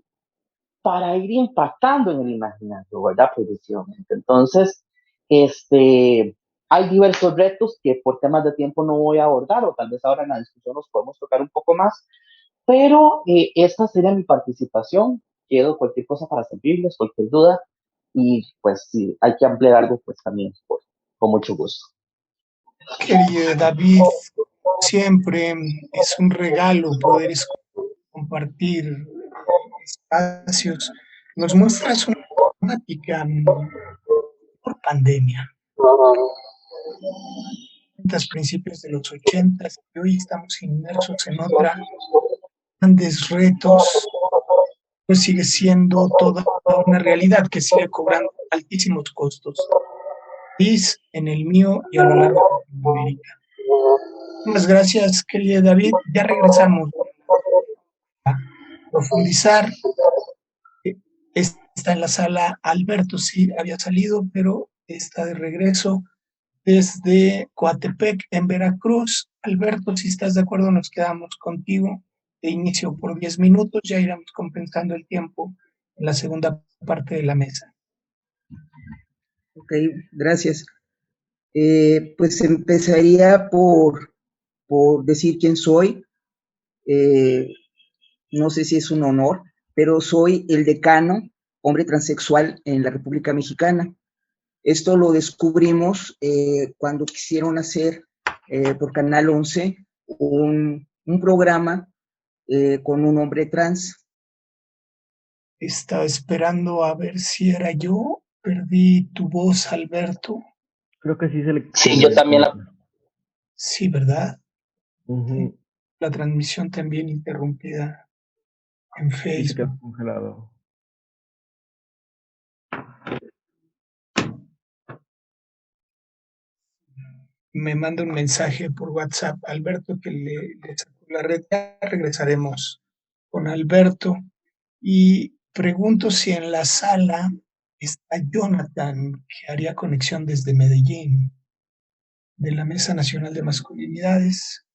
para ir impactando en el imaginario, ¿verdad? Progresivamente. Entonces, hay diversos retos que por temas de tiempo no voy a abordar, o tal vez ahora en la discusión los podemos tocar un poco más, pero esta sería mi participación. Quedo cualquier cosa para servirles, cualquier duda, y pues si hay que ampliar algo, pues también con mucho gusto. Querido David, siempre es un regalo poder escuchar compartir espacios, nos muestras una temática por pandemia, principios de los 80, y hoy estamos inmersos en otra, grandes retos, pues sigue siendo toda una realidad que sigue cobrando altísimos costos. país, en el mío y a lo largo de Latinoamérica. Muchas gracias, querido David. Ya regresamos a profundizar. Está en la sala Alberto, sí había salido, pero está de regreso desde Coatepec, en Veracruz. Alberto, si estás de acuerdo, nos quedamos contigo de inicio por 10 minutos. Ya iremos compensando el tiempo en la segunda parte de la mesa. Ok, gracias. Pues empezaría por decir quién soy. No sé si es un honor, pero soy el decano, hombre transexual en la República Mexicana. Esto lo descubrimos cuando quisieron hacer por Canal 11 un programa con un hombre trans. Estaba esperando a ver si era yo. Perdí tu voz, Alberto. Creo que sí se le... Sí, yo también la... Sí, ¿verdad? Uh-huh. La transmisión también interrumpida en Facebook. Sí, se quedó congelado. Me manda un mensaje por WhatsApp, Alberto, que le sacó la red. Ya regresaremos con Alberto. Y pregunto si en la sala está Jonathan, que haría conexión desde Medellín, de la Mesa Nacional de Masculinidades.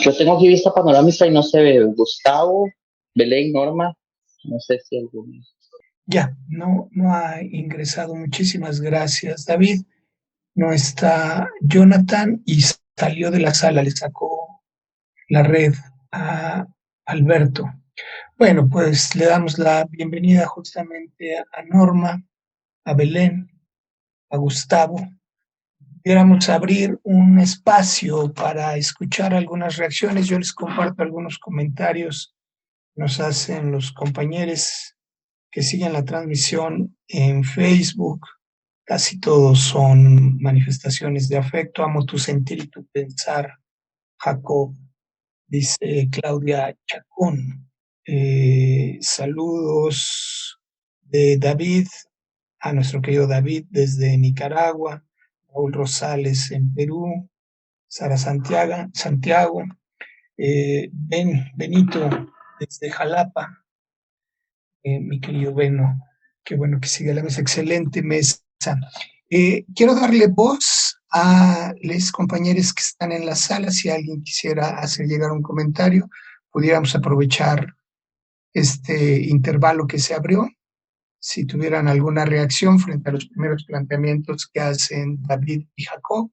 Yo tengo aquí vista panorámica y no se ve. Gustavo, Belén, Norma, no sé si alguno. Ya, no ha ingresado. Muchísimas gracias, David. No está Jonathan y salió de la sala, le sacó la red a Alberto. Bueno, pues le damos la bienvenida justamente a Norma, a Belén, a Gustavo. Quisiéramos abrir un espacio para escuchar algunas reacciones. Yo les comparto algunos comentarios que nos hacen los compañeros que siguen la transmisión en Facebook. Casi todos son manifestaciones de afecto. Amo tu sentir y tu pensar, Jacob, dice Claudia Chacón. Saludos de David, a nuestro querido David desde Nicaragua, Raúl Rosales en Perú, Sara Santiago, Benito desde Jalapa, mi querido Beno, qué bueno que sigue la mesa, excelente mesa. Quiero darle voz a los compañeros que están en la sala. Si alguien quisiera hacer llegar un comentario, pudiéramos aprovechar este intervalo que se abrió. Si tuvieran alguna reacción frente a los primeros planteamientos que hacen David y Jacob.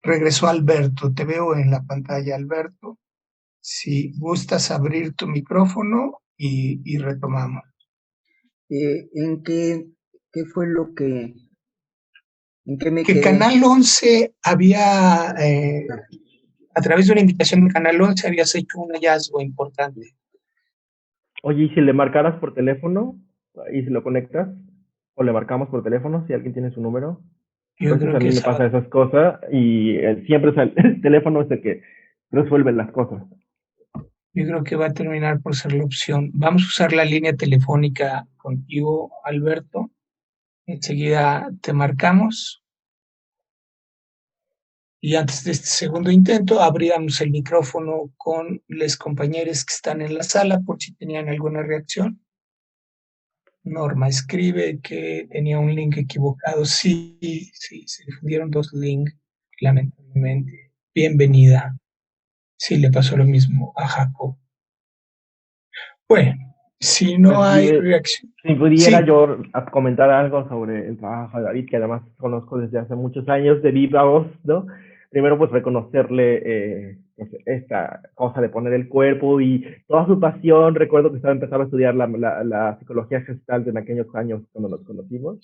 Regresó Alberto, te veo en la pantalla, Alberto. Si gustas abrir tu micrófono y retomamos. ¿En qué fue lo que... ¿En qué me que quedé? Canal 11 había, a través de una invitación de Canal 11, habías hecho un hallazgo importante. Oye, ¿y si le marcaras por teléfono y si lo conectas? ¿O le marcamos por teléfono si alguien tiene su número? Yo creo a que mí me pasa esas cosas y siempre el teléfono es el que resuelve las cosas. Yo creo que va a terminar por ser la opción. Vamos a usar la línea telefónica contigo, Alberto. Enseguida te marcamos. Y antes de este segundo intento, abríamos el micrófono con los compañeros que están en la sala por si tenían alguna reacción. Norma escribe que tenía un link equivocado. Sí, se difundieron 2 links, lamentablemente. Bienvenida. Sí, le pasó lo mismo a Jacob. Bueno, si no hay reacción. Si pudiera yo comentar algo sobre el trabajo de David, que además conozco desde hace muchos años de viva voz, ¿no? Primero, pues reconocerle esta cosa de poner el cuerpo y toda su pasión. Recuerdo que estaba empezando a estudiar la psicología gestal en aquellos años cuando nos conocimos.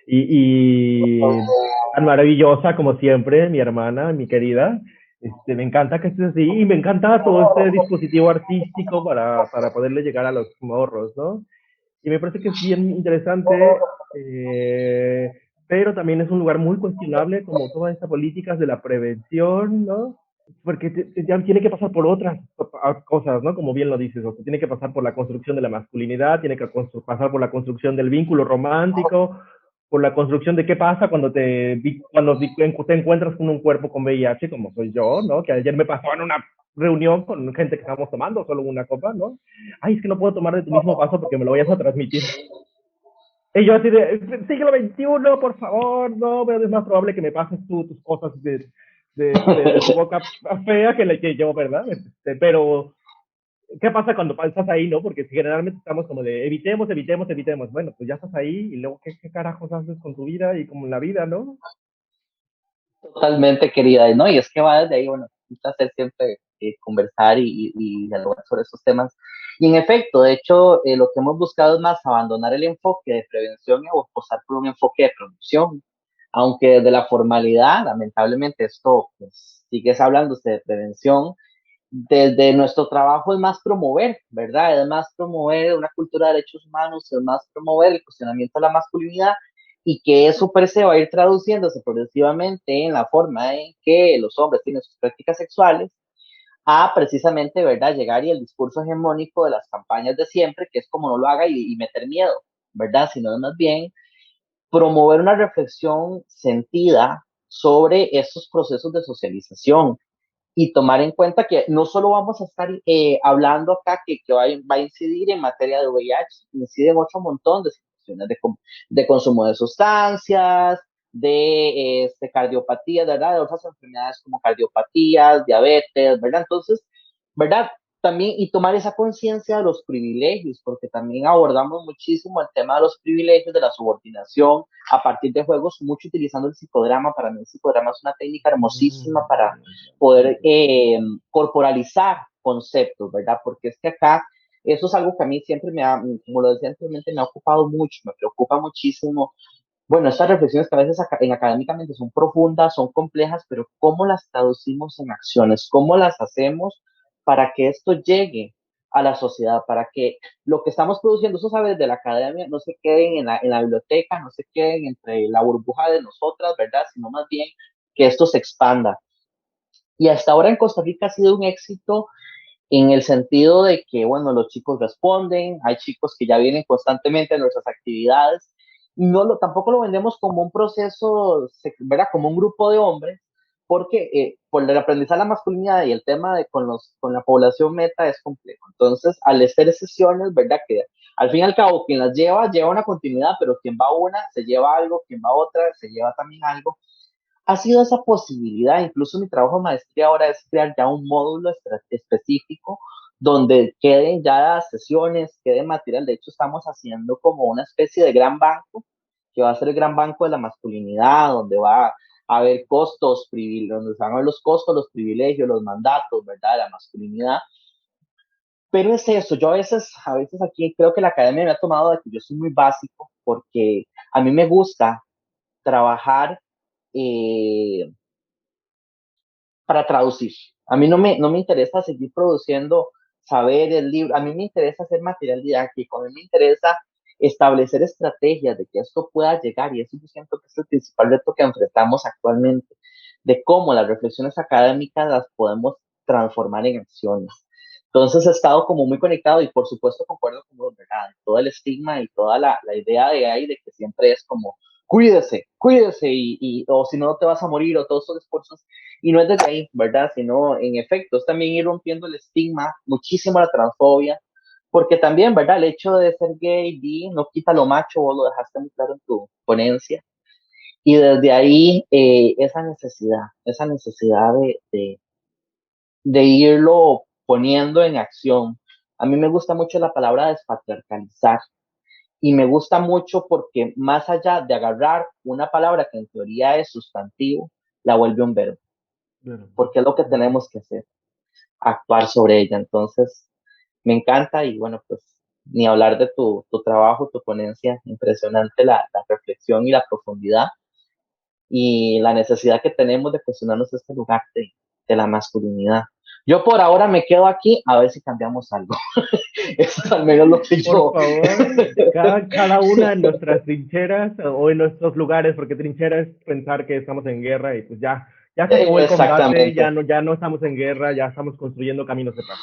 Y tan maravillosa como siempre, mi hermana, mi querida. Me encanta que estés así y me encanta todo este dispositivo artístico para poderle llegar a los morros, ¿no? Y me parece que es bien interesante, pero también es un lugar muy cuestionable, como todas estas políticas de la prevención, ¿no? Porque ya tiene que pasar por otras cosas, ¿no? Como bien lo dices, o que tiene que pasar por la construcción de la masculinidad, tiene que pasar por la construcción del vínculo romántico, por la construcción de qué pasa cuando te encuentras con un cuerpo con VIH, como soy yo, ¿no? Que ayer me pasó en una reunión con gente que estábamos tomando solo una copa, ¿no? Ay, es que no puedo tomar de tu mismo vaso porque me lo vayas a transmitir. Y yo así de, siglo XXI, por favor, no, pero es más probable que me pases tú tus cosas de tu boca fea que yo, ¿verdad? Pero, ¿qué pasa cuando estás ahí, no? Porque generalmente estamos como de evitemos, evitemos, evitemos. Bueno, pues ya estás ahí y luego, ¿qué carajos haces con tu vida y con la vida, no? Totalmente, querida, ¿no? Y es que va desde ahí, bueno, un placer siempre conversar y dialogar sobre esos temas. Y en efecto, de hecho, lo que hemos buscado es más abandonar el enfoque de prevención y optar por un enfoque de producción. Aunque desde la formalidad, lamentablemente, esto pues, sigues hablándose de prevención, desde nuestro trabajo es más promover, ¿verdad? Es más promover una cultura de derechos humanos, es más promover el cuestionamiento de la masculinidad y que eso per se va a ir traduciéndose progresivamente en la forma en que los hombres tienen sus prácticas sexuales a precisamente, ¿verdad? Llegar y el discurso hegemónico de las campañas de siempre, que es como no lo haga y meter miedo, ¿verdad? Sino es más bien promover una reflexión sentida sobre estos procesos de socialización y tomar en cuenta que no solo vamos a estar hablando acá que va a incidir en materia de VIH, incide en otro montón de situaciones de consumo de sustancias, de cardiopatía, ¿verdad? De otras enfermedades como cardiopatías, diabetes, ¿verdad? Entonces, ¿verdad? También, y tomar esa conciencia de los privilegios, porque también abordamos muchísimo el tema de los privilegios, de la subordinación, a partir de juegos, mucho utilizando el psicodrama. Para mí el psicodrama es una técnica hermosísima para poder corporalizar conceptos, ¿verdad? Porque es que acá, eso es algo que a mí siempre como lo decía anteriormente, me ha ocupado mucho, me preocupa muchísimo. Bueno, estas reflexiones que a veces académicamente son profundas, son complejas, pero ¿cómo las traducimos en acciones? ¿Cómo las hacemos para que esto llegue a la sociedad? Para que lo que estamos produciendo, eso sabes, de la academia, no se queden en la biblioteca, no se queden entre la burbuja de nosotras, ¿verdad? Sino más bien que esto se expanda. Y hasta ahora en Costa Rica ha sido un éxito en el sentido de que, bueno, los chicos responden, hay chicos que ya vienen constantemente a nuestras actividades, tampoco lo vendemos como un proceso, ¿verdad? Como un grupo de hombres, porque por el aprendizaje de la masculinidad y el tema con la población meta es complejo. Entonces, al hacer sesiones, ¿verdad? Que al fin y al cabo, quien las lleva una continuidad, pero quien va a una se lleva algo, quien va a otra se lleva también algo. Ha sido esa posibilidad, incluso mi trabajo de maestría ahora es crear ya un módulo específico donde queden ya sesiones, quede material. De hecho, estamos haciendo como una especie de gran banco, que va a ser el gran banco de la masculinidad, donde va a haber costos, donde se van a ver los costos, los privilegios, los mandatos, ¿verdad? De la masculinidad. Pero es eso, yo a veces aquí creo que la academia me ha tomado de que yo soy muy básico, porque a mí me gusta trabajar eh, para traducir. A mí no me interesa seguir produciendo saberes, libros, a mí me interesa hacer material didáctico, a mí me interesa establecer estrategias de que esto pueda llegar, y eso yo siento que es el principal reto que enfrentamos actualmente, de cómo las reflexiones académicas las podemos transformar en acciones. Entonces he estado como muy conectado y por supuesto concuerdo con vos, ¿verdad? Todo el estigma y toda la idea de ahí de que siempre es como cuídese, cuídese o si no, no te vas a morir o todos esos esfuerzos. Y no es desde ahí, ¿verdad? Sino en efecto, es también ir rompiendo el estigma, muchísimo la transfobia, porque también, ¿verdad? El hecho de ser gay, bi, no quita lo macho, vos lo dejaste muy claro en tu ponencia. Y desde ahí, esa necesidad de irlo poniendo en acción. A mí me gusta mucho la palabra despatriarcalizar y me gusta mucho porque más allá de agarrar una palabra que en teoría es sustantivo, la vuelve un verbo, Claro. porque es lo que tenemos que hacer, actuar sobre ella. Entonces, me encanta y bueno, pues ni hablar de tu trabajo, tu ponencia, impresionante la reflexión y la profundidad y la necesidad que tenemos de cuestionarnos este lugar de la masculinidad. Yo por ahora me quedo aquí a ver si cambiamos algo. Eso es al menos lo que yo... Por favor, cada una en nuestras trincheras o en nuestros lugares, porque trinchera es pensar que estamos en guerra y pues ya se acabó el combate, ya no estamos en guerra, ya estamos construyendo caminos de paz.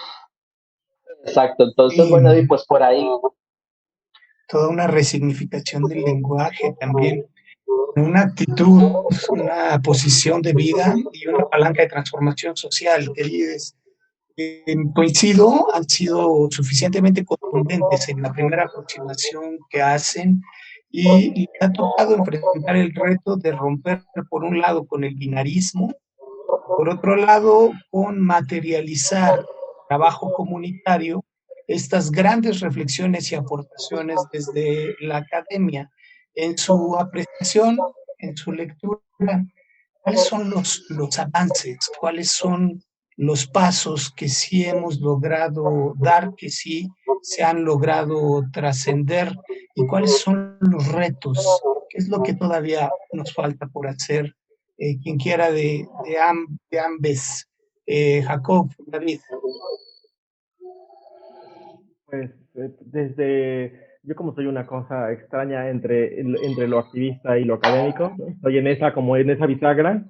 Exacto, entonces Y bueno, y pues por ahí. toda una resignificación del lenguaje también, una actitud, una posición de vida y una palanca de transformación social que dices, coincido, han sido suficientemente contundentes en la primera aproximación que hacen y le ha tocado enfrentar el reto de romper, por un lado, con el binarismo, por otro lado, con materializar trabajo comunitario, estas grandes reflexiones y aportaciones desde la academia en su apreciación, en su lectura. ¿Cuáles son los avances? ¿Cuáles son los pasos que sí hemos logrado dar, que sí se han logrado trascender? ¿Y cuáles son los retos? ¿Qué es lo que todavía nos falta por hacer? Quien quiera de ambos, Jacob, David. Pues yo como soy una cosa extraña entre lo activista y lo académico, ¿no? Estoy como en esa bisagra.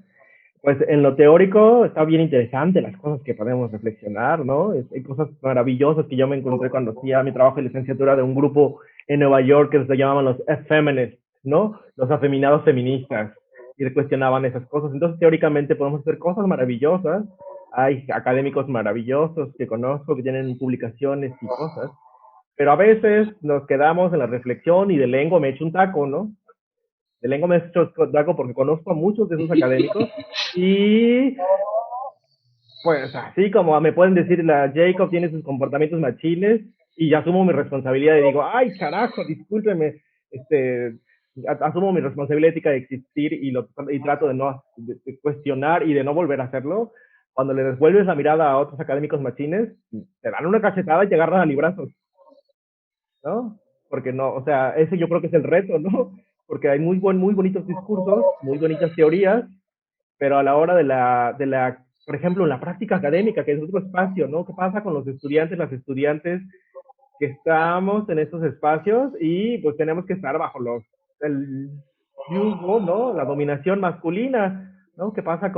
Pues en lo teórico está bien interesante las cosas que podemos reflexionar, ¿no? Hay cosas maravillosas que yo me encontré cuando hacía mi trabajo de licenciatura de un grupo en Nueva York que se llamaban los F-Feminists, ¿no? Los afeminados feministas, y cuestionaban esas cosas. Entonces, teóricamente podemos hacer cosas maravillosas. Hay académicos maravillosos que conozco que tienen publicaciones y cosas, pero a veces nos quedamos en la reflexión y de lengua me echo un taco, ¿no? De lengua me echo un taco porque conozco a muchos de esos académicos y pues así como me pueden decir, la Jacob tiene sus comportamientos machines y asumo mi responsabilidad y digo, ay, carajo, discúlpeme, asumo mi responsabilidad ética de existir y trato de cuestionar y de no volver a hacerlo. Cuando le devuelves la mirada a otros académicos machines, te dan una cachetada y te agarran a librazos, ¿no? Porque no, o sea, ese yo creo que es el reto, ¿no? Porque hay muy bonitos discursos, muy bonitas teorías, pero a la hora por ejemplo, en la práctica académica, que es otro espacio, ¿no? ¿Qué pasa con los estudiantes, las estudiantes que estamos en estos espacios y pues tenemos que estar bajo el yugo, ¿no? La dominación masculina, ¿no? ¿Qué pasa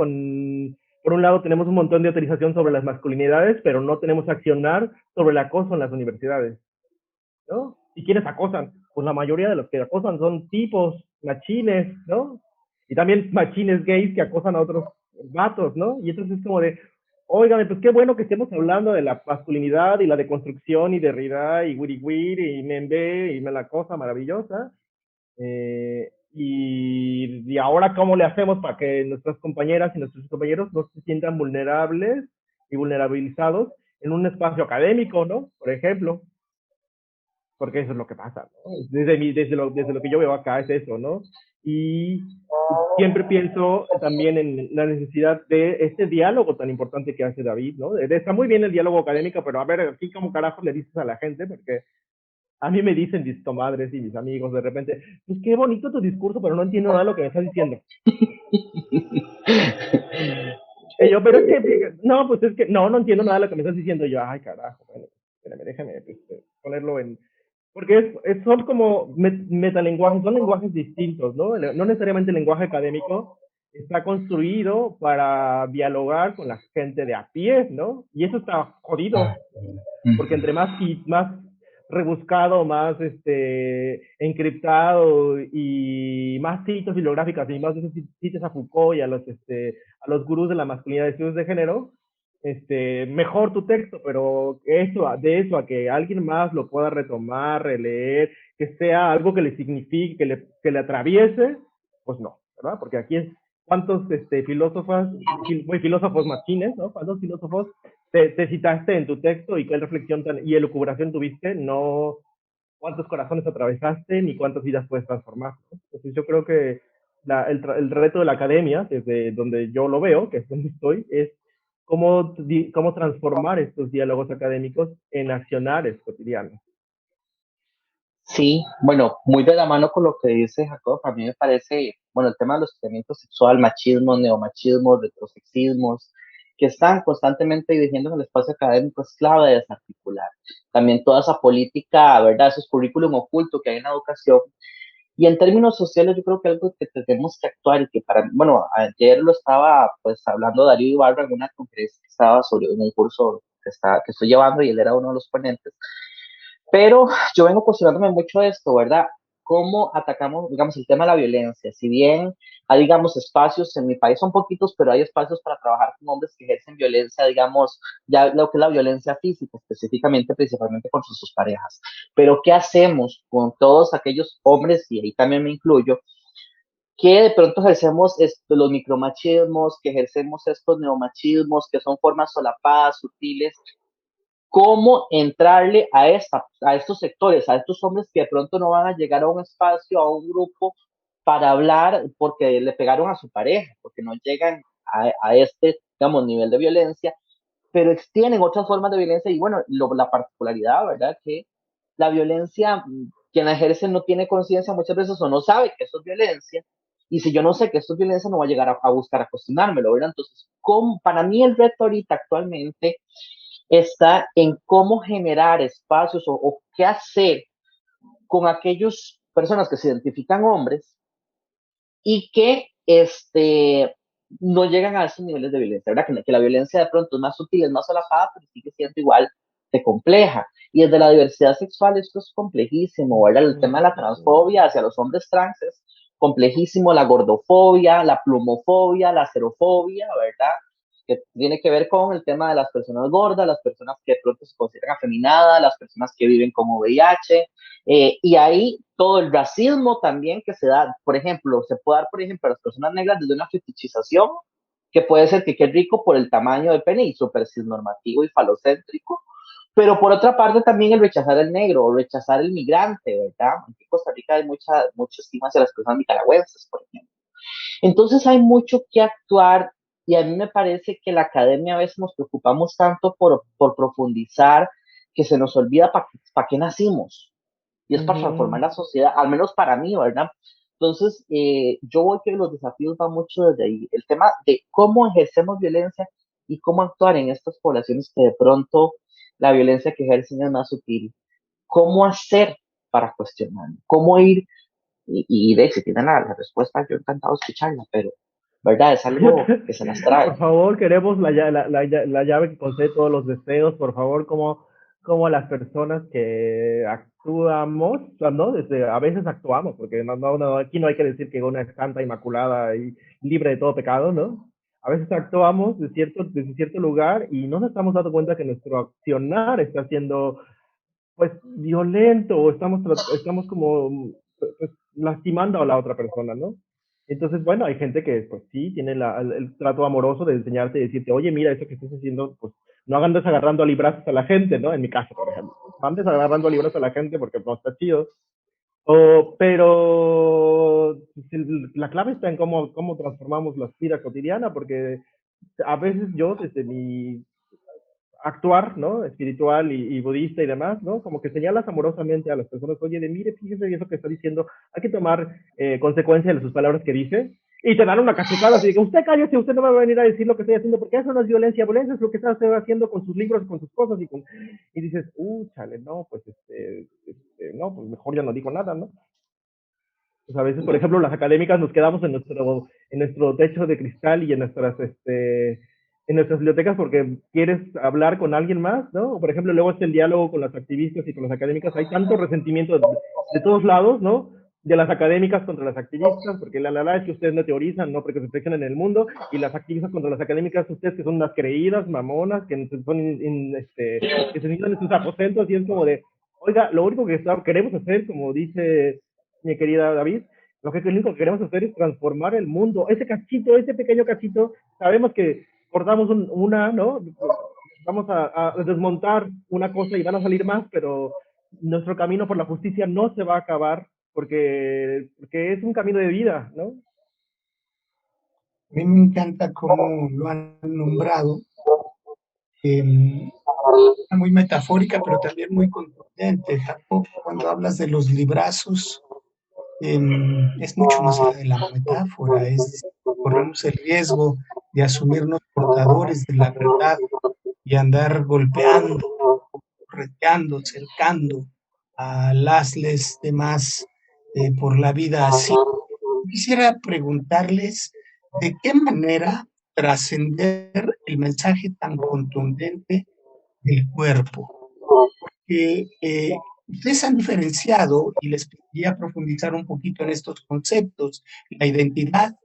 por un lado tenemos un montón de autorización sobre las masculinidades, pero no tenemos que accionar sobre el acoso en las universidades, ¿no? ¿Y quiénes acosan? Pues la mayoría de los que acosan son tipos, machines, ¿no? Y también machines gays que acosan a otros vatos, ¿no? Y entonces es como de, óigame, pues qué bueno que estemos hablando de la masculinidad y la deconstrucción y de Derrida y Wiri Wiri y Membe y la cosa maravillosa. Y ahora, ¿cómo le hacemos para que nuestras compañeras y nuestros compañeros no se sientan vulnerables y vulnerabilizados en un espacio académico, ¿no? Por ejemplo, porque eso es lo que pasa, ¿no? Desde lo que yo veo acá es eso, ¿no? Y siempre pienso también en la necesidad de este diálogo tan importante que hace David, ¿no? Está muy bien el diálogo académico, pero a ver, aquí como carajo le dices a la gente, porque a mí me dicen mis comadres y mis amigos de repente, pues qué bonito tu discurso, pero no entiendo nada de lo que me estás diciendo. Y yo, pero es que, no, pues es que, no entiendo nada de lo que me estás diciendo. Y yo, ay, carajo, bueno, déjame ponerlo en, porque son como metalenguajes, son lenguajes distintos, ¿no? No necesariamente el lenguaje académico está construido para dialogar con la gente de a pie, ¿no? Y eso está jodido, porque entre más rebuscado, más encriptado y más citas bibliográficas y más citas a Foucault y a los gurús de la masculinidad de estudios de género, mejor tu texto, pero de eso a que alguien más lo pueda retomar, releer, que sea algo que le signifique, que le atraviese, pues no, ¿verdad? Porque aquí es cuántos filósofos machines, ¿no? ¿Cuántos filósofos te citaste en tu texto y qué reflexión y elucubración tuviste? No cuántos corazones atravesaste ni cuántas vidas puedes transformar, ¿no? Entonces yo creo que el reto de la academia, desde donde yo lo veo, que es donde estoy, es cómo transformar estos diálogos académicos en accionares cotidianos. Sí, bueno, muy de la mano con lo que dice Jacob, a mí me parece, bueno, el tema de los tratamientos sexual, machismo, neomachismo, retrosexismos, que están constantemente dirigiendo en el espacio académico es clave de desarticular. También toda esa política, ¿verdad? Esos currículum oculto que hay en la educación. Y en términos sociales, yo creo que algo que tenemos que actuar y que bueno, ayer lo estaba pues hablando Darío Ibarra en una conferencia que estaba sobre un curso que estoy llevando y él era uno de los ponentes. Pero yo vengo cuestionándome mucho esto, ¿verdad? ¿Cómo atacamos, digamos, el tema de la violencia? Si bien hay, digamos, espacios en mi país, son poquitos, pero hay espacios para trabajar con hombres que ejercen violencia, digamos, ya lo que es la violencia física, específicamente, principalmente con sus parejas. Pero ¿qué hacemos con todos aquellos hombres, y ahí también me incluyo, que de pronto ejercemos los micromachismos, que ejercemos estos neomachismos, que son formas solapadas, sutiles? ¿Cómo entrarle a estos sectores, a estos hombres que de pronto no van a llegar a un espacio, a un grupo para hablar porque le pegaron a su pareja, porque no llegan a este, digamos, nivel de violencia, pero tienen otras formas de violencia? Y bueno, la particularidad, ¿verdad? Que la violencia, quien la ejerce no tiene conciencia muchas veces o no sabe que eso es violencia. Y si yo no sé que esto es violencia, no voy a llegar a buscar acostumbrármelo, ¿verdad? Entonces, para mí el reto ahorita actualmente está en cómo generar espacios o qué hacer con aquellas personas que se identifican hombres y que no llegan a esos niveles de violencia, ¿verdad? Que la violencia de pronto es más sutil, es más solapada, pero sigue siendo igual de compleja. Y desde la diversidad sexual esto es complejísimo, ¿verdad? El tema de la transfobia hacia los hombres trans es complejísimo, la gordofobia, la plumofobia, la xerofobia, ¿verdad? Que tiene que ver con el tema de las personas gordas, las personas que de pronto se consideran afeminadas, las personas que viven con VIH, y ahí todo el racismo también que se da, por ejemplo, se puede dar, por ejemplo, a las personas negras desde una fetichización, que puede ser que qué rico por el tamaño del pene y súper cisnormativo y falocéntrico, pero por otra parte también el rechazar el negro o rechazar el migrante, ¿verdad? En Costa Rica hay mucha estima hacia las personas nicaragüenses, por ejemplo. Entonces hay mucho que actuar y a mí me parece que la academia a veces nos preocupamos tanto por profundizar que se nos olvida para qué nacimos. Y es para transformar la sociedad, al menos para mí, ¿verdad? Entonces, yo voy que los desafíos van mucho desde ahí. El tema de cómo ejercemos violencia y cómo actuar en estas poblaciones que de pronto la violencia que ejercen es más sutil. ¿Cómo hacer para cuestionar? ¿Cómo ir? Y de si tienen la respuesta, yo encantado de escucharla, pero, ¿verdad? Es algo que se las trae. Por favor, queremos la llave que concede todos los deseos, por favor, como las personas que actuamos, ¿no? A veces actuamos, porque aquí no hay que decir que una es santa, inmaculada y libre de todo pecado, ¿no? A veces actuamos desde cierto lugar y no nos estamos dando cuenta que nuestro accionar está siendo, pues, violento, o estamos como pues, lastimando a la otra persona, ¿no? Entonces, bueno, hay gente que, pues sí, tiene el trato amoroso de enseñarte y decirte, oye, mira, eso que estás haciendo, pues no andes agarrando a librazos a la gente, ¿no? En mi caso, por ejemplo. No andes agarrando a librazos a la gente porque no está chido. Pero la clave está en cómo transformamos la vida cotidiana, porque a veces yo, desde mi actuar, ¿no? Espiritual y budista y demás, ¿no? Como que señalas amorosamente a las personas, oye, mire, fíjese eso que está diciendo, hay que tomar consecuencia de sus palabras que dice, y te dan una cachetada, así que usted cállese, usted no me va a venir a decir lo que estoy haciendo, porque eso no es violencia, violencia es lo que está haciendo con sus libros, con sus cosas, y dices, chale, no, pues no, pues mejor ya no digo nada, ¿no? Pues a veces, por ejemplo, las académicas nos quedamos en nuestro techo de cristal y en nuestras bibliotecas porque quieres hablar con alguien más, ¿no? O por ejemplo, luego está el diálogo con las activistas y con las académicas. Hay tanto resentimiento de todos lados, ¿no? De las académicas contra las activistas, porque la es que ustedes no teorizan, no porque se protegen en el mundo, y las activistas contra las académicas, ustedes que son unas creídas, mamonas, que que se sientan en sus aposentos, y es como de, oiga, lo único que queremos hacer, como dice mi querida David, lo único que queremos hacer es transformar el mundo. Ese cachito, ese pequeño cachito, sabemos que cortamos ¿no? Vamos a desmontar una cosa y van a salir más, pero nuestro camino por la justicia no se va a acabar porque es un camino de vida, ¿no? A mí me encanta cómo lo han nombrado, muy metafórica, pero también muy contundente. Jacob, cuando hablas de los librazos, es mucho más allá de la metáfora, corremos el riesgo de asumirnos portadores de la verdad y andar golpeando, correteando, cercando a las demás por la vida así. Quisiera preguntarles de qué manera trascender el mensaje tan contundente del cuerpo, que ustedes han diferenciado, y les pediría profundizar un poquito en estos conceptos, la identidad,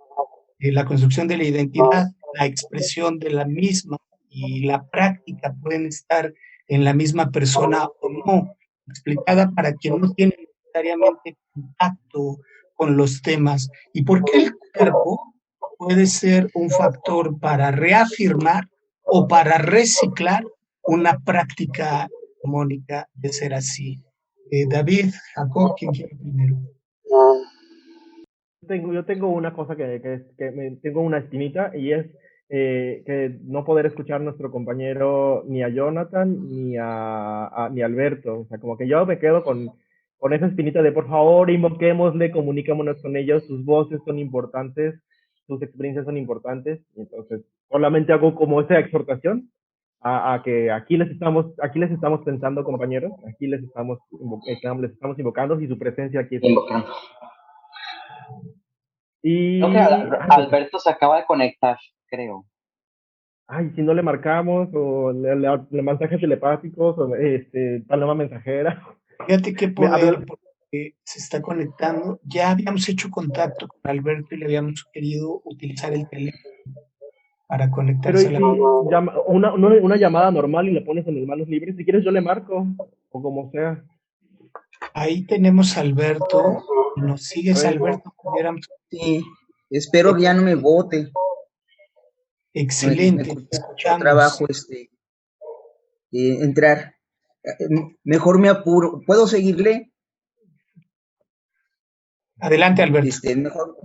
la construcción de la identidad, la expresión de la misma y la práctica pueden estar en la misma persona o no, explicada para quien no tiene necesariamente contacto con los temas. ¿Y por qué el cuerpo puede ser un factor para reafirmar o para reciclar una práctica armónica de ser así? David, Jacob, ¿quién quiere primero? Yo tengo una cosa tengo una espinita y es que no poder escuchar a nuestro compañero ni a Jonathan ni a Alberto. O sea, como que yo me quedo con esa espinita de por favor, invoquémosle, comunicémonos con ellos, sus voces son importantes, sus experiencias son importantes. Y entonces, solamente hago como esa exhortación a que aquí les estamos pensando, compañeros, aquí les estamos invocando y su presencia aquí es Invocando. Creo que y, Alberto se acaba de conectar, creo. ay, si no le marcamos o le mensajes telepáticos o paloma mensajera. Fíjate qué Me poder, habla, porque se está conectando. Ya habíamos hecho contacto con Alberto y le habíamos sugerido utilizar el teléfono para pero conectarse ¿y a la... si una llamada normal y le pones en las manos libres? Si quieres yo le marco, o como sea. Ahí tenemos a Alberto. ¿Nos A sigues, ver, Alberto? Pudiéramos... Sí, espero que ya no me vote. Me Excelente, te costó mucho escuchamos. trabajo entrar. Mejor me apuro. ¿Puedo seguirle? Adelante, Alberto. Mejor.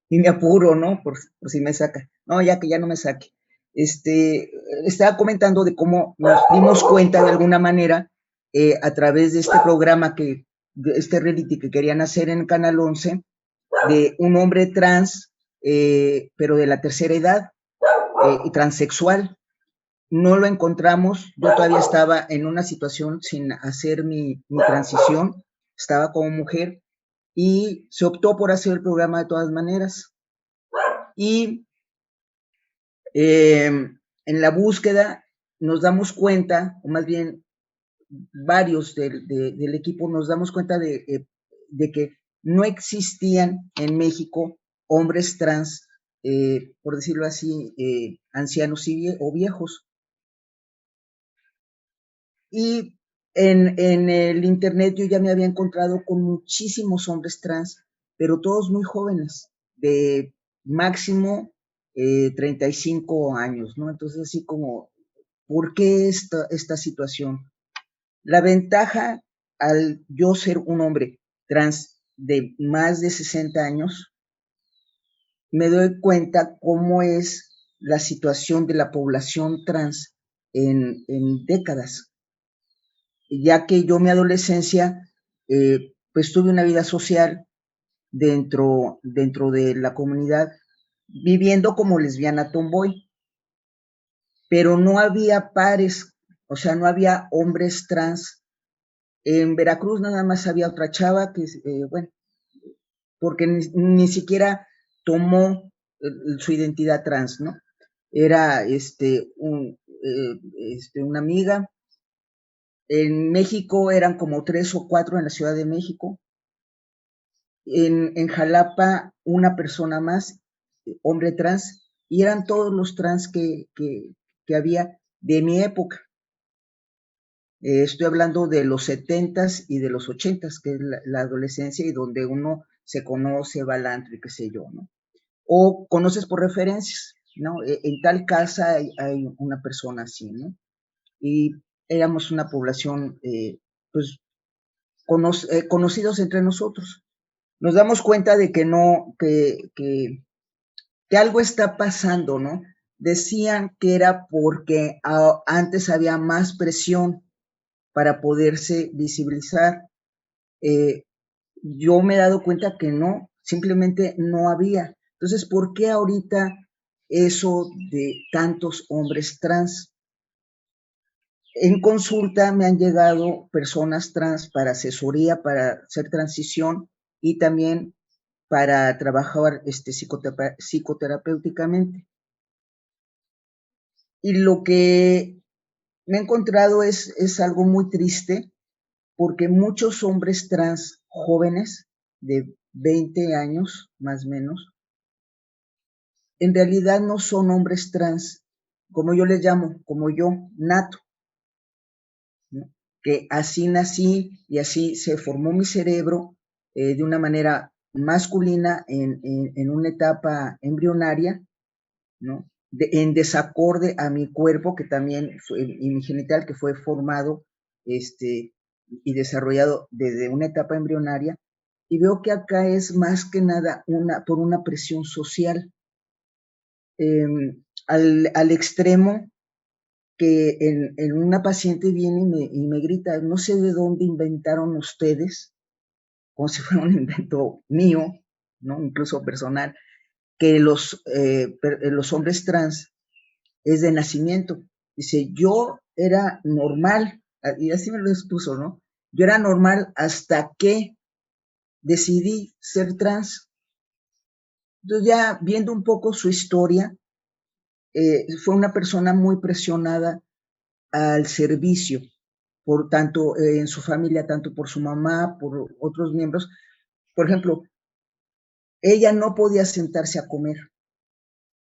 Y me apuro, ¿no? Por si me saca. No, ya que ya no me saque. Estaba comentando de cómo nos dimos cuenta de alguna manera a través de este programa de este reality que querían hacer en Canal 11, de un hombre trans, pero de la tercera edad y transexual. No lo encontramos, yo todavía estaba en una situación sin hacer mi transición, estaba como mujer y se optó por hacer el programa de todas maneras. Y en la búsqueda nos damos cuenta, o más bien varios del equipo nos damos cuenta de que no existían en México hombres trans, por decirlo así, ancianos o viejos. Y en el internet yo ya me había encontrado con muchísimos hombres trans, pero todos muy jóvenes, de máximo 35 años, ¿no? Entonces, así como, ¿por qué esta situación? La ventaja al yo ser un hombre trans de más de 60 años, me doy cuenta cómo es la situación de la población trans en décadas, ya que yo mi adolescencia, pues tuve una vida social dentro de la comunidad, viviendo como lesbiana tomboy, pero no había pares, o sea, no había hombres trans. En Veracruz nada más había otra chava que, bueno, porque ni siquiera tomó su identidad trans, ¿no? Era una amiga. En México eran como 3 o 4 en la Ciudad de México. En Jalapa una persona más, hombre trans, y eran todos los trans que había de mi época. Estoy hablando de los 70s y de los 80s, que es la adolescencia y donde uno se conoce, va al antro y qué sé yo, ¿no? O conoces por referencias, ¿no? En tal casa hay una persona así, ¿no? Y éramos una población, pues, conocidos entre nosotros. Nos damos cuenta de que no, que algo está pasando, ¿no? Decían que era porque antes había más presión para poderse visibilizar. Yo me he dado cuenta que no, simplemente no había. Entonces, ¿por qué ahorita eso de tantos hombres trans. En consulta me han llegado personas trans para asesoría, para hacer transición y también para trabajar psicoterapéuticamente. Y lo que me he encontrado es algo muy triste, porque muchos hombres trans jóvenes de 20 años, más o menos, en realidad no son hombres trans, como yo les llamo, como yo, nato, ¿no? Que así nací y así se formó mi cerebro de una manera masculina en una etapa embrionaria, ¿no? En desacorde a mi cuerpo, que también fue, y mi genital, que fue formado y desarrollado desde una etapa embrionaria, y veo que acá es más que nada por una presión social, al extremo que en una paciente viene y me grita, no sé de dónde inventaron ustedes, como si fuera un invento mío, ¿no? Incluso personal, que los hombres trans es de nacimiento. Dice, yo era normal, y así me lo expuso, ¿no? Yo era normal hasta que decidí ser trans. Entonces ya viendo un poco su historia, fue una persona muy presionada al servicio, por tanto en su familia, tanto por su mamá, por otros miembros. Por ejemplo, ella no podía sentarse a comer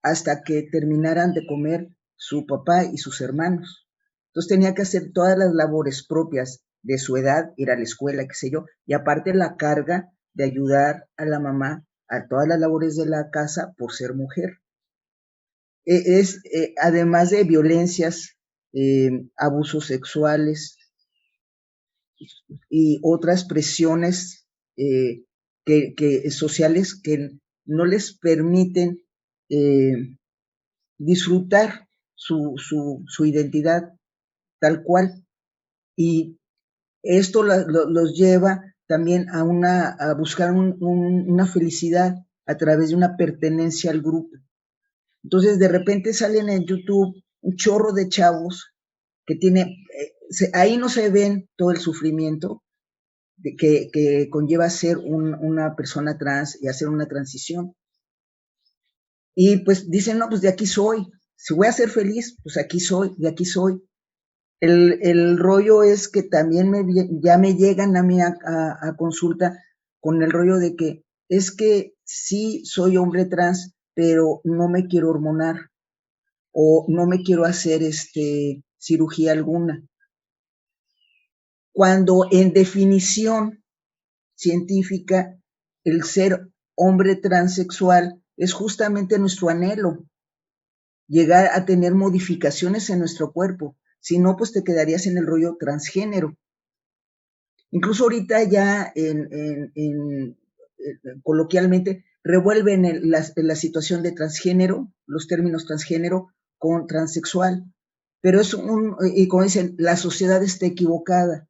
hasta que terminaran de comer su papá y sus hermanos. Entonces tenía que hacer todas las labores propias de su edad, ir a la escuela, qué sé yo, y aparte la carga de ayudar a la mamá a todas las labores de la casa por ser mujer. Además de violencias, abusos sexuales y otras presiones sociales que no les permiten disfrutar su identidad tal cual. Y esto los lleva también a buscar una felicidad a través de una pertenencia al grupo. Entonces, de repente salen en YouTube un chorro de chavos que ahí no se ven todo el sufrimiento que conlleva ser una persona trans y hacer una transición. Y pues dicen, no, pues de aquí soy. Si voy a ser feliz, pues aquí soy, de aquí soy. El rollo es que también ya me llegan a mí a consulta con el rollo de que es que sí soy hombre trans, pero no me quiero hormonar o no me quiero hacer cirugía alguna. Cuando en definición científica, el ser hombre transexual es justamente nuestro anhelo, llegar a tener modificaciones en nuestro cuerpo. Si no, pues te quedarías en el rollo transgénero. Incluso ahorita ya coloquialmente revuelven la situación de transgénero, los términos transgénero con transexual. Pero y como dicen, la sociedad está equivocada.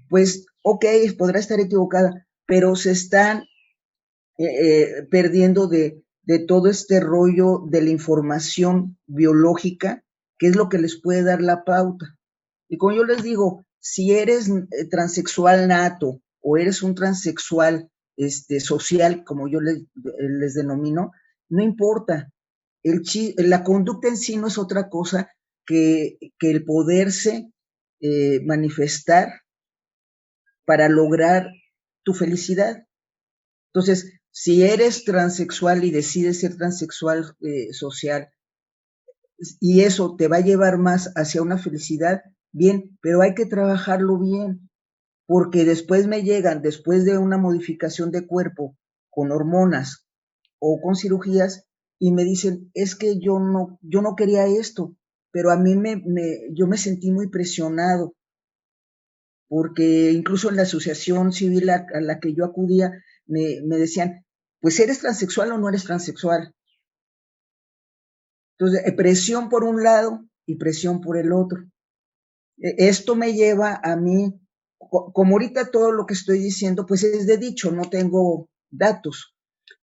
Pues, ok, podrá estar equivocada, pero se están perdiendo de todo este rollo de la información biológica, que es lo que les puede dar la pauta. Y como yo les digo, si eres transexual nato o eres un transexual social, como yo les denomino, no importa. La conducta en sí no es otra cosa que el poderse manifestar para lograr tu felicidad. Entonces, si eres transexual y decides ser transexual social, y eso te va a llevar más hacia una felicidad, bien, pero hay que trabajarlo bien, porque después me llegan, después de una modificación de cuerpo con hormonas o con cirugías, y me dicen, es que yo no quería esto, pero a mí yo me sentí muy presionado, porque incluso en la asociación civil a la que yo acudía, me decían, pues ¿eres transexual o no eres transexual? Entonces, presión por un lado y presión por el otro. Esto me lleva a mí, como ahorita todo lo que estoy diciendo, pues es de dicho, no tengo datos.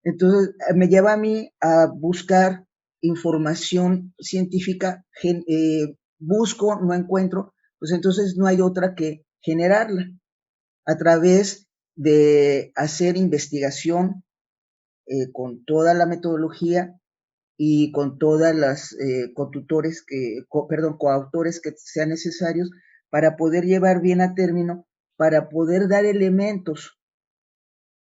Entonces, me lleva a mí a buscar información científica, busco, no encuentro, pues entonces no hay otra que generarla a través de hacer investigación con toda la metodología y con todas las coautores que sean necesarios para poder llevar bien a término, para poder dar elementos,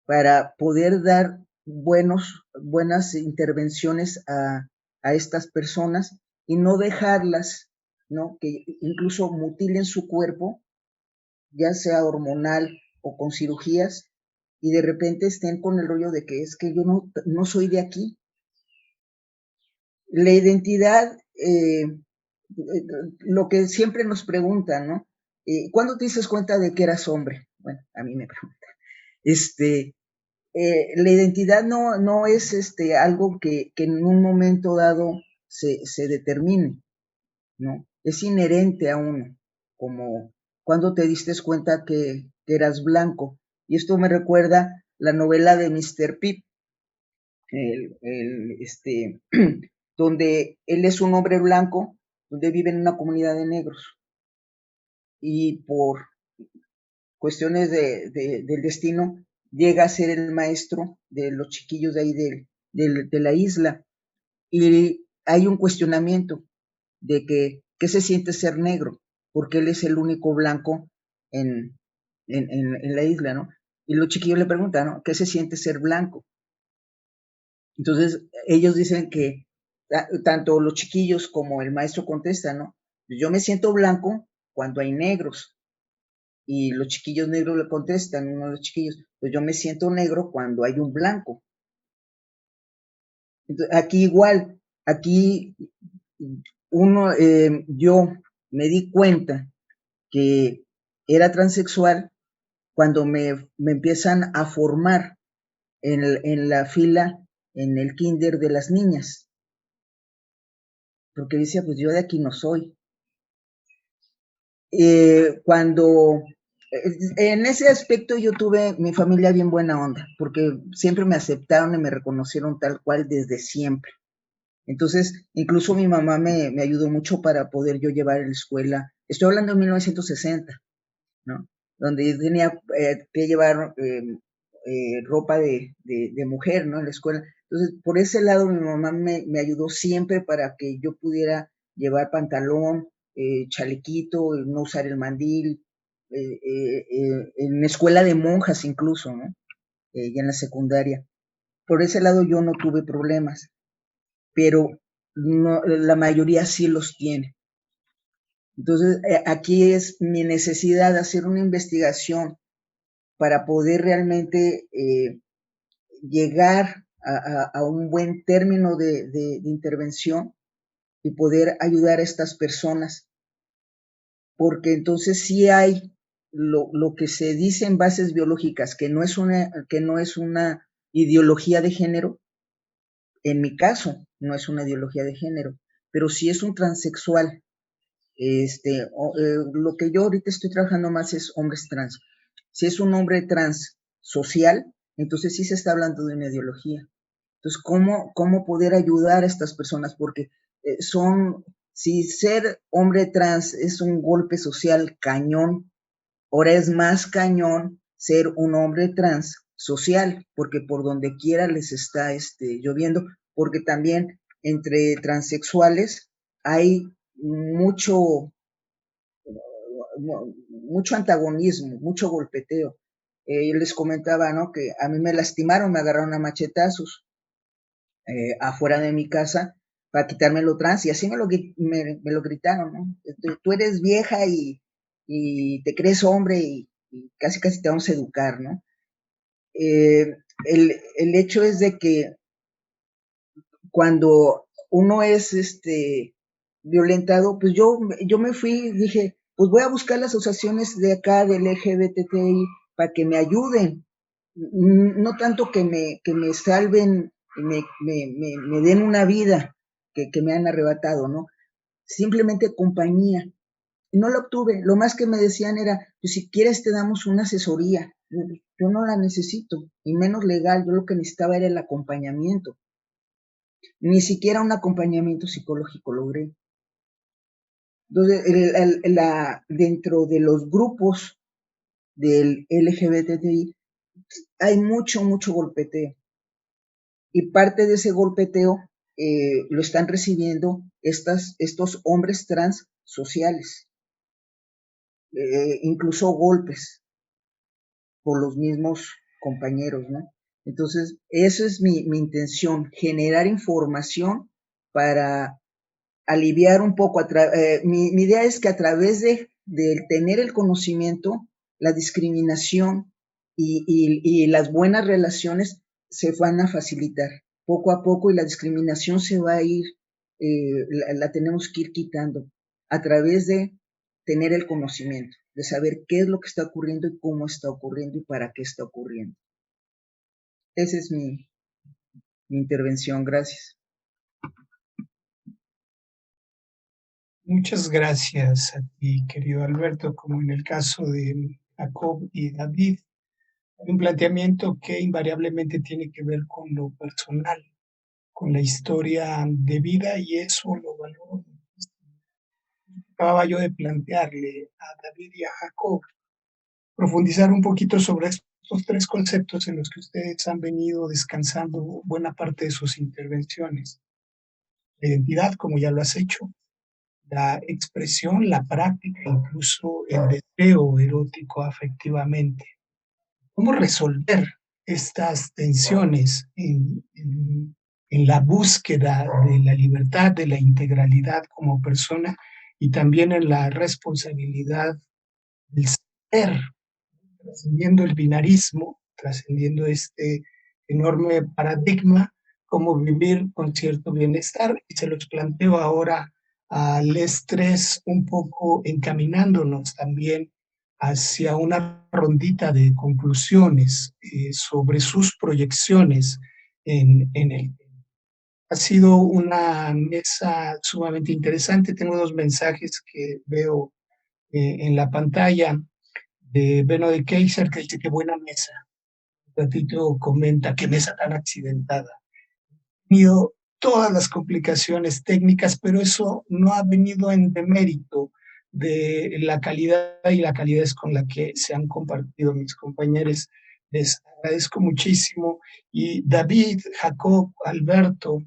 para poder dar buenas intervenciones a estas personas y no dejarlas, ¿no? Que incluso mutilen su cuerpo, ya sea hormonal o con cirugías, y de repente estén con el rollo de que es que yo no soy de aquí. La identidad, lo que siempre nos preguntan, ¿no? ¿Cuándo te diste cuenta de que eras hombre? Bueno, a mí me preguntan. La identidad no es algo que en un momento dado se determine, ¿no? Es inherente a uno, como cuando te diste cuenta que eras blanco. Y esto me recuerda la novela de Mr. Pip, donde él es un hombre blanco, donde vive en una comunidad de negros. Y por cuestiones del destino, llega a ser el maestro de los chiquillos de ahí de la isla. Y hay un cuestionamiento de que qué se siente ser negro, porque él es el único blanco en la isla, ¿no? Y los chiquillos le preguntan, ¿no? ¿Qué se siente ser blanco? Entonces, ellos dicen que tanto los chiquillos como el maestro contestan, ¿no? Yo me siento blanco cuando hay negros. Y los chiquillos negros le contestan, uno de los chiquillos, pues yo me siento negro cuando hay un blanco. Entonces, aquí igual, aquí yo me di cuenta que era transexual cuando me empiezan a formar en la fila, en el kinder de las niñas. Porque decía, pues yo de aquí no soy. Cuando en ese aspecto yo tuve mi familia bien buena onda, porque siempre me aceptaron y me reconocieron tal cual desde siempre. Entonces, incluso mi mamá me ayudó mucho para poder yo llevar a la escuela. Estoy hablando de 1960, ¿no? Donde yo tenía que llevar ropa de mujer, ¿no? En la escuela. Entonces, por ese lado, mi mamá me ayudó siempre para que yo pudiera llevar pantalón, chalequito, no usar el mandil, en escuela de monjas incluso, ¿no? Ya en la secundaria. Por ese lado yo no tuve problemas, pero no, la mayoría sí los tiene. Entonces, aquí es mi necesidad de hacer una investigación para poder realmente llegar a un buen término de intervención y poder ayudar a estas personas, porque entonces sí hay lo que se dice en bases biológicas, que no es una ideología de género. En mi caso, no es una ideología de género, pero sí es un transexual. Lo que yo ahorita estoy trabajando más es hombres trans. Si es un hombre trans social, entonces sí se está hablando de una ideología. Entonces, ¿cómo poder ayudar a estas personas? Porque si ser hombre trans es un golpe social cañón, ahora es más cañón ser un hombre trans social, porque por donde quiera les está lloviendo, porque también entre transexuales hay mucho antagonismo, mucho golpeteo. Yo les comentaba, ¿no? Que a mí me lastimaron, me agarraron a machetazos afuera de mi casa para quitarme lo trans, y así me lo gritaron, ¿no? Tú eres vieja y te crees hombre y casi te vamos a educar, ¿no? El hecho es de que cuando uno es violentado, pues yo me fui, dije, pues voy a buscar las asociaciones de acá del LGBTI para que me ayuden, no tanto que me salven, me den una vida que me han arrebatado, ¿no? Simplemente compañía. Y no la obtuve. Lo más que me decían era, pues si quieres te damos una asesoría. Yo no la necesito, y menos legal. Yo lo que necesitaba era el acompañamiento. Ni siquiera un acompañamiento psicológico logré. Entonces, dentro de los grupos del LGBTI hay mucho golpeteo. Y parte de ese golpeteo lo están recibiendo estos hombres trans sociales. Incluso golpes por los mismos compañeros, ¿no? Entonces, esa es mi intención, generar información para aliviar un poco. Mi idea es que a través de tener el conocimiento, la discriminación y las buenas relaciones se van a facilitar poco a poco, y la discriminación se va a ir, la tenemos que ir quitando a través de tener el conocimiento, de saber qué es lo que está ocurriendo y cómo está ocurriendo y para qué está ocurriendo. Esa es mi intervención. Gracias. Muchas gracias a ti, querido Alberto. Como en el caso de Jacob y David, hay un planteamiento que invariablemente tiene que ver con lo personal, con la historia de vida, y eso lo valoro muchísimo. Acababa yo de plantearle a David y a Jacob profundizar un poquito sobre estos tres conceptos en los que ustedes han venido descansando buena parte de sus intervenciones. La identidad, como ya lo has hecho, la expresión, la práctica, incluso el deseo erótico afectivamente. ¿Cómo resolver estas tensiones en la búsqueda de la libertad, de la integralidad como persona, y también en la responsabilidad del ser, trascendiendo el binarismo, trascendiendo este enorme paradigma, cómo vivir con cierto bienestar? Y se los planteo ahora al estrés, un poco encaminándonos también hacia una rondita de conclusiones sobre sus proyecciones en el tema. Ha sido una mesa sumamente interesante. Tengo dos mensajes que veo en la pantalla de Beno de Kaiser, que dice que buena mesa. Un ratito comenta qué mesa tan accidentada. Ha tenido todas las complicaciones técnicas, pero eso no ha venido en demérito de la calidad y la calidez con la que se han compartido mis compañeros. Les agradezco muchísimo. Y David, Jacob, Alberto,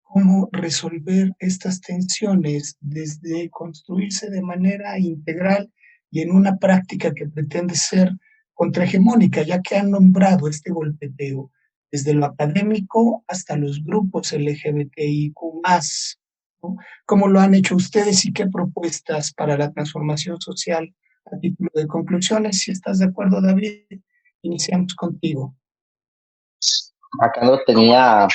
cómo resolver estas tensiones desde construirse de manera integral y en una práctica que pretende ser contrahegemónica, ya que han nombrado este golpeteo desde lo académico hasta los grupos LGBTIQ+, ¿no? ¿Cómo lo han hecho ustedes y qué propuestas para la transformación social a título de conclusiones? Si estás de acuerdo, David, iniciamos contigo. Acá lo tenía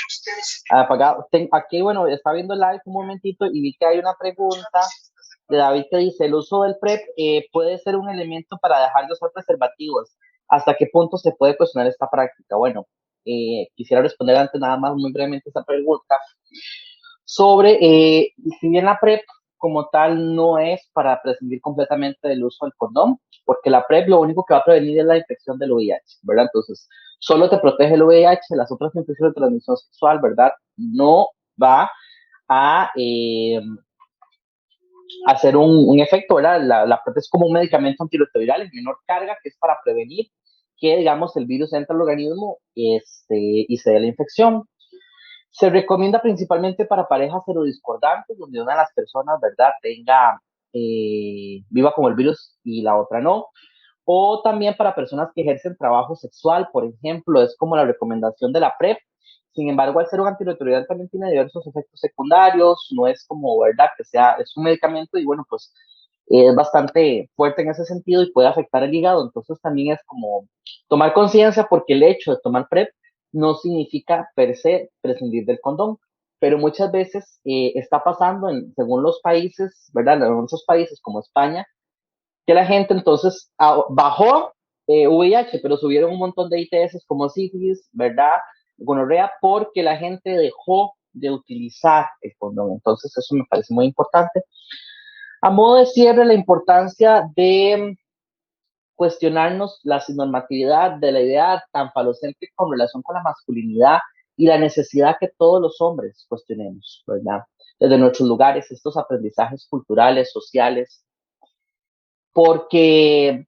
apagado. Aquí, bueno, está viendo el live un momentito y vi que hay una pregunta de David que dice: el uso del PrEP puede ser un elemento para dejar de usar preservativos. ¿Hasta qué punto se puede cuestionar esta práctica? Bueno, quisiera responder antes nada más muy brevemente esta pregunta sobre, si bien la PrEP como tal no es para prescindir completamente del uso del condón, porque la PrEP lo único que va a prevenir es la infección del VIH, ¿verdad? Entonces, solo te protege el VIH, las otras infecciones de transmisión sexual, ¿verdad? No va a hacer un efecto, ¿verdad? La PrEP es como un medicamento antirretroviral en menor carga, que es para prevenir que, digamos, el virus entre al organismo y se dé la infección. Se recomienda principalmente para parejas serodiscordantes, donde una de las personas, ¿verdad?, viva con el virus y la otra no. O también para personas que ejercen trabajo sexual, por ejemplo, es como la recomendación de la PrEP. Sin embargo, al ser un antirretroviral también tiene diversos efectos secundarios, no es como, ¿verdad?, que es un medicamento y bueno, pues es bastante fuerte en ese sentido y puede afectar el hígado. Entonces también es como tomar conciencia, porque el hecho de tomar PrEP no significa per se prescindir del condón, pero muchas veces está pasando según los países, ¿verdad? En muchos países como España, que la gente entonces bajó VIH, pero subieron un montón de ITS como sífilis, ¿verdad? Gonorrea, porque la gente dejó de utilizar el condón. Entonces eso me parece muy importante. A modo de cierre, la importancia de cuestionarnos la normatividad de la idea tan falocéntrica con relación con la masculinidad y la necesidad que todos los hombres cuestionemos, ¿verdad? Desde nuestros lugares, estos aprendizajes culturales, sociales, porque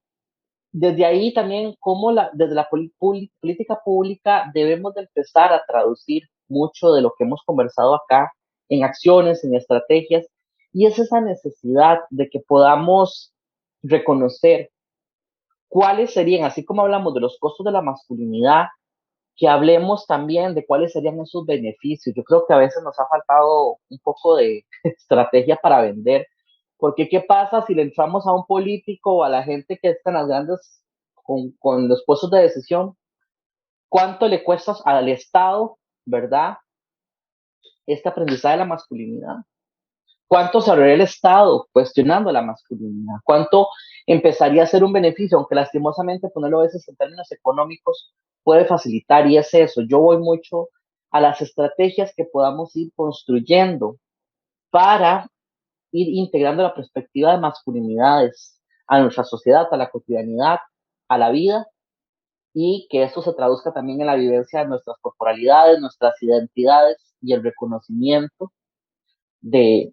desde ahí también, como desde la política pública debemos de empezar a traducir mucho de lo que hemos conversado acá en acciones, en estrategias, y es esa necesidad de que podamos reconocer cuáles serían, así como hablamos de los costos de la masculinidad, que hablemos también de cuáles serían esos beneficios. Yo creo que a veces nos ha faltado un poco de estrategia para vender, porque ¿qué pasa si le entramos a un político o a la gente que está en las grandes, con los puestos de decisión? ¿Cuánto le cuesta al Estado, verdad, este aprendizaje de la masculinidad? ¿Cuánto se ahorraría el Estado cuestionando la masculinidad? ¿Cuánto empezaría a ser un beneficio? Aunque lastimosamente ponerlo a veces en términos económicos puede facilitar, y es eso. Yo voy mucho a las estrategias que podamos ir construyendo para ir integrando la perspectiva de masculinidades a nuestra sociedad, a la cotidianidad, a la vida, y que eso se traduzca también en la vivencia de nuestras corporalidades, nuestras identidades y el reconocimiento de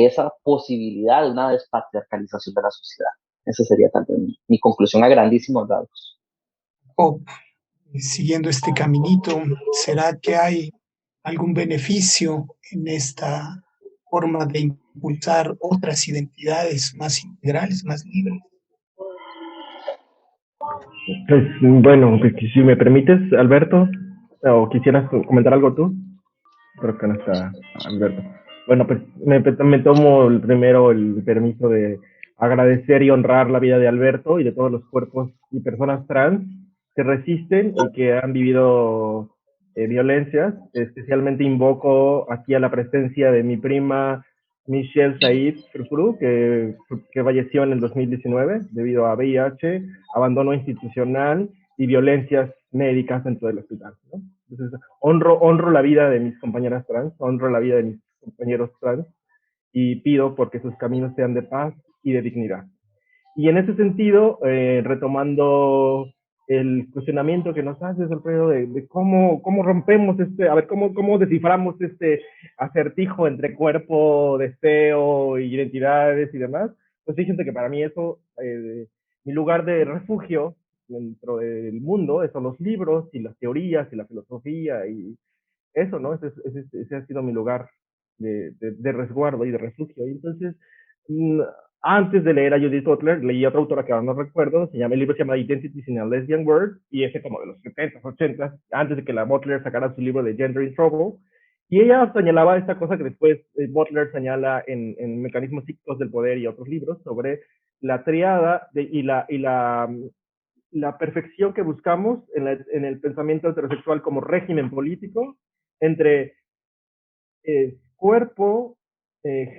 esa posibilidad de una despatriarcalización de la sociedad. Esa sería también mi conclusión a grandísimos rasgos. O siguiendo este caminito, ¿será que hay algún beneficio en esta forma de impulsar otras identidades más integrales, más libres? Pues bueno, si me permites, Alberto, o quisieras comentar algo tú, creo que no está Alberto. Bueno, pues me tomo primero el permiso de agradecer y honrar la vida de Alberto y de todos los cuerpos y personas trans que resisten y que han vivido violencias. Especialmente invoco aquí a la presencia de mi prima Michelle Said Frufru, que falleció en el 2019 debido a VIH, abandono institucional y violencias médicas dentro del hospital, ¿no? Entonces, honro la vida de mis compañeras trans, honro la vida de mis compañeros trans y pido porque sus caminos sean de paz y de dignidad. Y en ese sentido, retomando el cuestionamiento que nos haces, Alfredo, de cómo rompemos a ver, cómo desciframos este acertijo entre cuerpo, deseo, identidades y demás, pues fíjense que para mí eso, mi lugar de refugio dentro del mundo, son los libros y las teorías y la filosofía y eso, ¿no? Ese ha sido mi lugar de resguardo y de refugio. Y entonces, antes de leer a Judith Butler, leí a otra autora que ahora no recuerdo, el libro se llama Identities in a Lesbian World, y ese como de los 70s, 80s, antes de que la Butler sacara su libro de Gender in Trouble, y ella señalaba esta cosa que después Butler señala en Mecanismos Psíquicos del Poder y otros libros, sobre la triada la perfección que buscamos en el pensamiento heterosexual como régimen político entre cuerpo,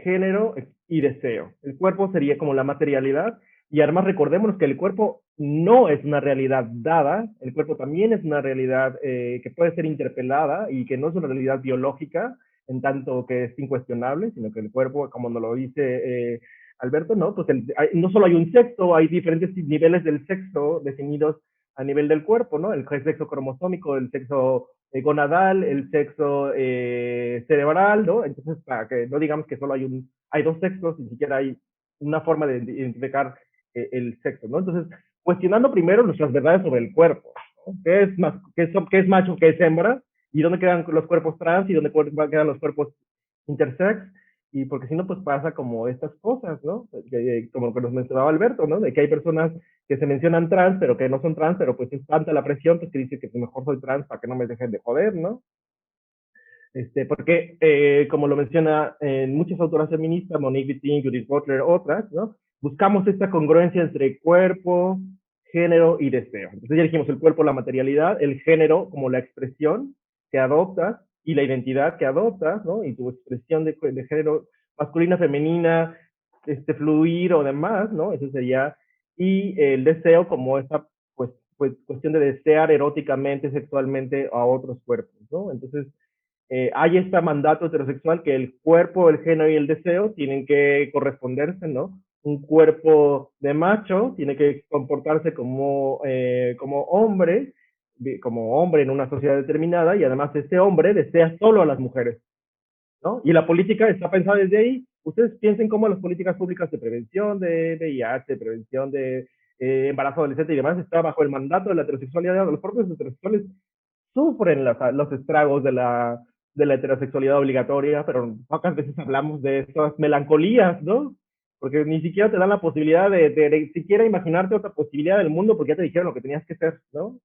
género y deseo. El cuerpo sería como la materialidad, y además recordémonos que el cuerpo no es una realidad dada, el cuerpo también es una realidad que puede ser interpelada y que no es una realidad biológica, en tanto que es incuestionable, sino que el cuerpo, como nos lo dice Alberto, ¿no? Pues no solo hay un sexo, hay diferentes niveles del sexo definidos a nivel del cuerpo, ¿no? El sexo cromosómico, el sexo gonadal, el sexo cerebral, ¿no? Entonces, para que no digamos que solo hay dos sexos, ni siquiera hay una forma de identificar el sexo, ¿no? Entonces, cuestionando primero nuestras verdades sobre el cuerpo, ¿no? ¿Qué es macho, qué es hembra? ¿Y dónde quedan los cuerpos trans? ¿Y dónde quedan los cuerpos intersex? Y porque si no, pues pasa como estas cosas, ¿no? Como lo que nos mencionaba Alberto, ¿no? De que hay personas que se mencionan trans, pero que no son trans, pero pues es tanta la presión, pues que dice que mejor soy trans para que no me dejen de joder, ¿no? Porque, como lo menciona en muchas autoras feministas, Monique Wittin, Judith Butler, otras, ¿no? Buscamos esta congruencia entre cuerpo, género y deseo. Entonces ya dijimos el cuerpo, la materialidad, el género como la expresión que adoptas y la identidad que adoptas, ¿no? Y tu expresión de género masculina, femenina, fluir o demás, ¿no? Eso sería, y el deseo como esta, pues cuestión de desear eróticamente, sexualmente a otros cuerpos, ¿no? Entonces, hay este mandato heterosexual que el cuerpo, el género y el deseo tienen que corresponderse, ¿no? Un cuerpo de macho tiene que comportarse como hombre, como hombre en una sociedad determinada, y además ese hombre desea solo a las mujeres, ¿no? Y la política está pensada desde ahí. Ustedes piensen cómo las políticas públicas de prevención de VIH, de prevención de embarazo adolescente y demás, está bajo el mandato de la heterosexualidad. Los propios heterosexuales sufren los estragos de la heterosexualidad obligatoria, pero pocas veces hablamos de estas melancolías, ¿no? Porque ni siquiera te dan la posibilidad de siquiera imaginarte otra posibilidad del mundo porque ya te dijeron lo que tenías que ser, ¿no?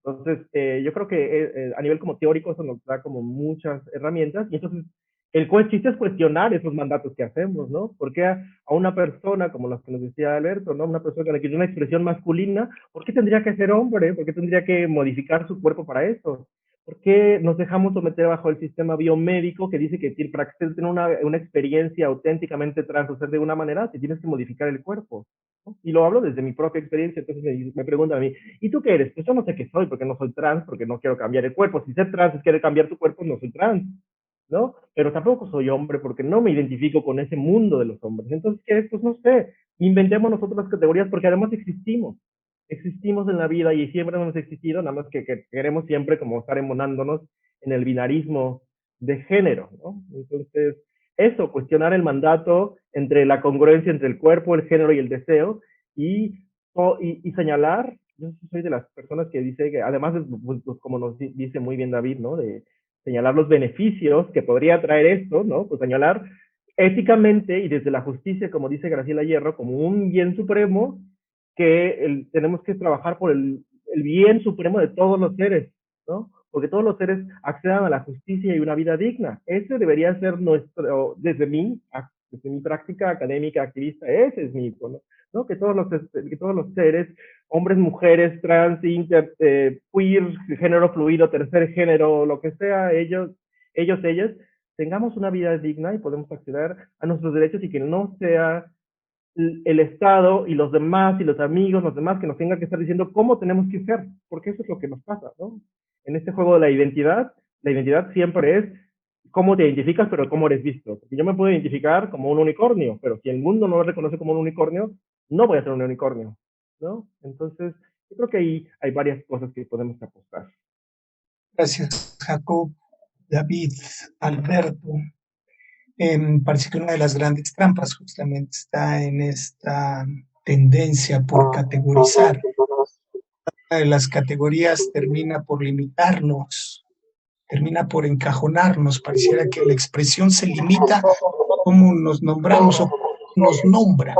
Entonces, yo creo que a nivel como teórico eso nos da como muchas herramientas, y entonces el chiste es cuestionar esos mandatos que hacemos, ¿no? Porque a una persona, como las que nos decía Alberto, ¿no? Una persona que tiene una expresión masculina, ¿por qué tendría que ser hombre? ¿Por qué tendría que modificar su cuerpo para eso? ¿Por qué nos dejamos someter bajo el sistema biomédico que dice que para que tener una experiencia auténticamente trans o ser de una manera, te tienes que modificar el cuerpo? ¿No? Y lo hablo desde mi propia experiencia, entonces me preguntan a mí, ¿y tú qué eres? Pues yo no sé qué soy, porque no soy trans, porque no quiero cambiar el cuerpo. Si ser trans es querer cambiar tu cuerpo, no soy trans, ¿no? Pero tampoco soy hombre porque no me identifico con ese mundo de los hombres. Entonces, ¿qué es? Pues no sé, inventemos nosotros las categorías porque además existimos en la vida y siempre hemos existido, nada más que queremos siempre como estar emonándonos en el binarismo de género, ¿no? Entonces, eso, cuestionar el mandato entre la congruencia entre el cuerpo, el género y el deseo, y, y señalar, yo soy de las personas que dice que, además, pues, como nos dice muy bien David, ¿no? De señalar los beneficios que podría traer esto, ¿no? Pues señalar éticamente y desde la justicia, como dice Graciela Hierro, como un bien supremo que tenemos que trabajar por el bien supremo de todos los seres, ¿no? Porque todos los seres accedan a la justicia y una vida digna. Ese debería ser nuestro, desde mi práctica académica, activista, ese es mi hijo, ¿no? ¿No? Que todos los seres, hombres, mujeres, trans, inter, queer, género fluido, tercer género, lo que sea, ellas, tengamos una vida digna y podemos acceder a nuestros derechos y que no sea el Estado y los demás y los amigos, los demás que nos tengan que estar diciendo cómo tenemos que ser, porque eso es lo que nos pasa, ¿no? En este juego de la identidad siempre es cómo te identificas, pero cómo eres visto. Porque yo me puedo identificar como un unicornio, pero si el mundo no me reconoce como un unicornio, no voy a ser un unicornio, ¿no? Entonces, yo creo que ahí hay varias cosas que podemos apostar. Gracias, Jacob, David, Alberto. Parece que una de las grandes trampas justamente está en esta tendencia por categorizar. Una de las categorías termina por limitarnos, termina por encajonarnos. Pareciera que la expresión se limita a cómo nos nombramos o nos nombra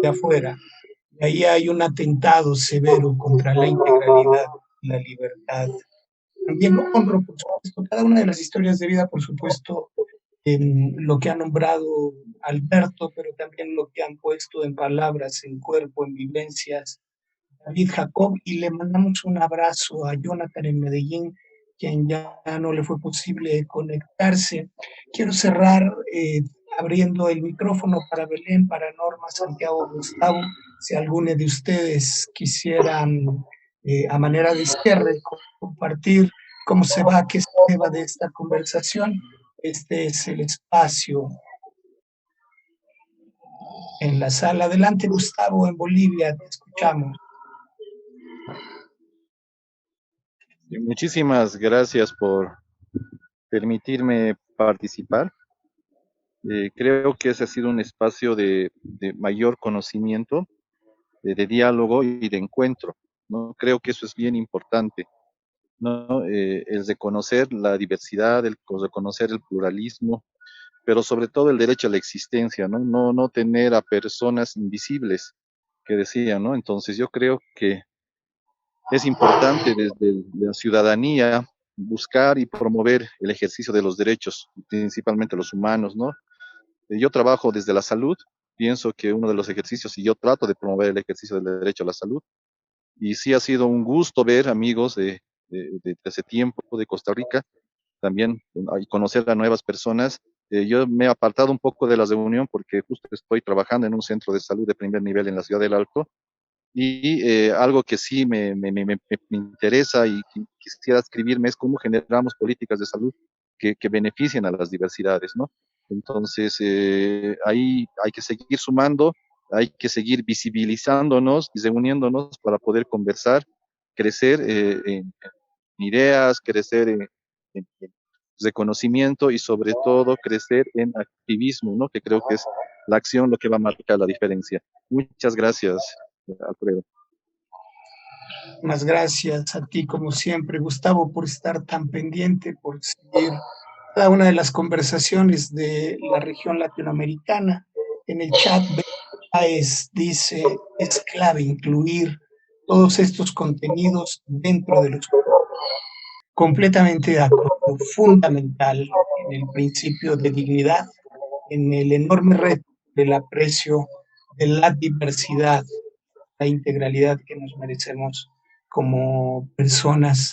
de afuera. Y ahí hay un atentado severo contra la integralidad y la libertad. También honro, por supuesto, cada una de las historias de vida, por supuesto, lo que ha nombrado Alberto, pero también lo que han puesto en palabras, en cuerpo, en vivencias, David, Jacob, y le mandamos un abrazo a Jonathan en Medellín, quien ya no le fue posible conectarse. Quiero cerrar abriendo el micrófono para Belén, para Norma, Santiago, Gustavo, si alguno de ustedes quisieran, a manera de cierre, compartir cómo se va, qué se lleva de esta conversación. Este es el espacio en la sala. Adelante, Gustavo, en Bolivia, te escuchamos. Muchísimas gracias por permitirme participar. Creo que ese ha sido un espacio de mayor conocimiento, de diálogo y de encuentro, ¿no? Creo que eso es bien importante, ¿no? El reconocer la diversidad, el reconocer el pluralismo, pero sobre todo el derecho a la existencia, ¿no? No tener a personas invisibles, que decía, ¿no? Entonces yo creo que es importante desde la ciudadanía buscar y promover el ejercicio de los derechos, principalmente los humanos, ¿no? Yo trabajo desde la salud, pienso que uno de los ejercicios, y yo trato de promover el ejercicio del derecho a la salud, y sí ha sido un gusto ver amigos de hace tiempo de Costa Rica, también y conocer a nuevas personas. Yo me he apartado un poco de la reunión porque justo estoy trabajando en un centro de salud de primer nivel en la ciudad del Alto, y algo que sí me interesa y quisiera escribirme es cómo generamos políticas de salud que beneficien a las diversidades, ¿no? Entonces, ahí hay que seguir sumando, hay que seguir visibilizándonos y reuniéndonos para poder conversar, crecer en ideas, crecer en reconocimiento y sobre todo crecer en activismo, ¿no? Que creo que es la acción lo que va a marcar la diferencia. Muchas gracias, Alfredo. Más gracias a ti, como siempre, Gustavo, por estar tan pendiente, por seguir cada una de las conversaciones de la región latinoamericana. En el chat, Baez dice, es clave incluir todos estos contenidos dentro de los... Completamente de acuerdo, fundamental en el principio de dignidad, en el enorme reto del aprecio de la diversidad, la integralidad que nos merecemos como personas.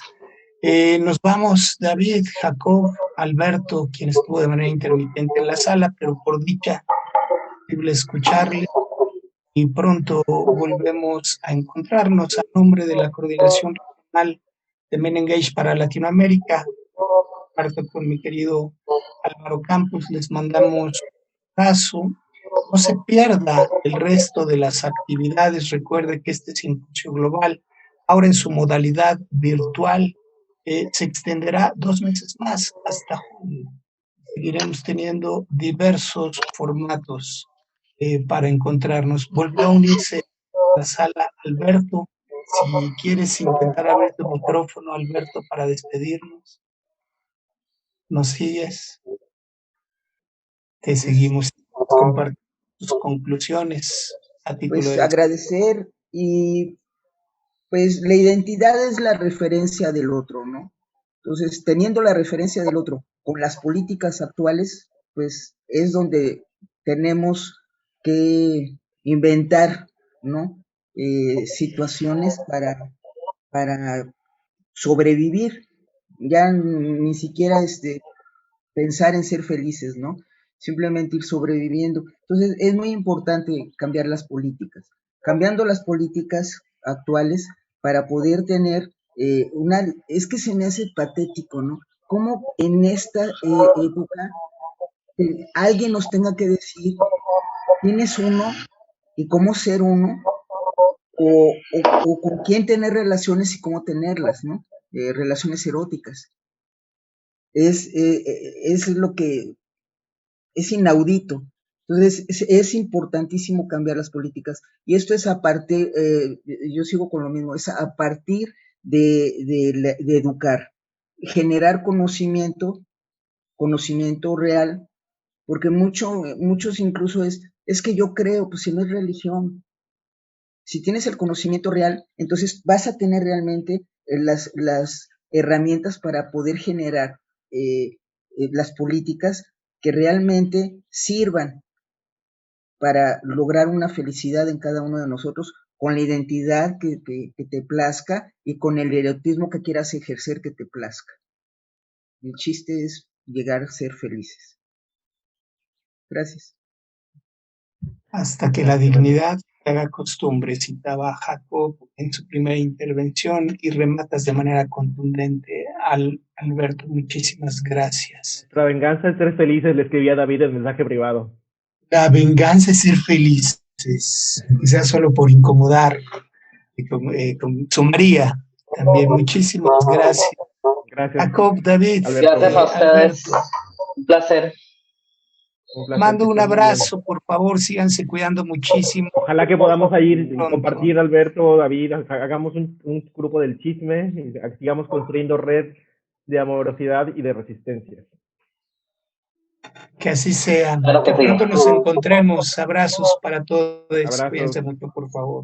Nos vamos, David, Jacob, Alberto, quien estuvo de manera intermitente en la sala, pero por dicha, posible escucharle, y pronto volvemos a encontrarnos a nombre de la Coordinación Regional de Men Engage para Latinoamérica. Parto con mi querido Álvaro Campos, les mandamos un abrazo. No se pierda el resto de las actividades. Recuerde que este simposio global, ahora en su modalidad virtual, se extenderá 2 meses más hasta junio. Seguiremos teniendo diversos formatos para encontrarnos. Volvió a unirse a la sala Alberto. Si quieres intentar abrir tu micrófono, Alberto, para despedirnos. ¿Nos sigues? Te seguimos. Compartir tus conclusiones a título Pues de... agradecer y pues la identidad es la referencia del otro, ¿no? Entonces, teniendo la referencia del otro con las políticas actuales, pues es donde tenemos que inventar, ¿no? Situaciones para sobrevivir, ya ni siquiera pensar en ser felices, ¿no? Simplemente ir sobreviviendo. Entonces, es muy importante cambiar las políticas. Cambiando las políticas actuales para poder tener es que se me hace patético, ¿no? Cómo en esta época alguien nos tenga que decir quién es uno y cómo ser uno, o con quién tener relaciones y cómo tenerlas, ¿no? Relaciones eróticas. Es lo que es inaudito. Entonces, es importantísimo cambiar las políticas. Y esto es aparte, yo sigo con lo mismo, es a partir de educar, generar conocimiento real, porque muchos incluso es que yo creo, pues si no es religión, si tienes el conocimiento real, entonces vas a tener realmente las herramientas para poder generar las políticas que realmente sirvan para lograr una felicidad en cada uno de nosotros, con la identidad que te plazca y con el erotismo que quieras ejercer que te plazca. El chiste es llegar a ser felices. Gracias. Hasta que la dignidad se haga costumbre, citaba Jacob en su primera intervención, y rematas de manera contundente. Alberto, muchísimas gracias. La venganza es ser felices, le escribía David en mensaje privado. La venganza es ser felices, quizás solo por incomodar, con María también. Muchísimas gracias. Gracias. Jacob, David. Alberto. Gracias a ustedes. Alberto. Un placer. Un placer, Mando que un estén muy bien. abrazo, por favor, síganse cuidando muchísimo. Ojalá que podamos ir Pronto. compartir, Alberto, David, hagamos un grupo del chisme y sigamos construyendo red de amorosidad y de resistencia. Que así sea. Claro que Que sí. pronto nos encontremos. Abrazos para todos. Abrazos. Cuídense mucho, por favor.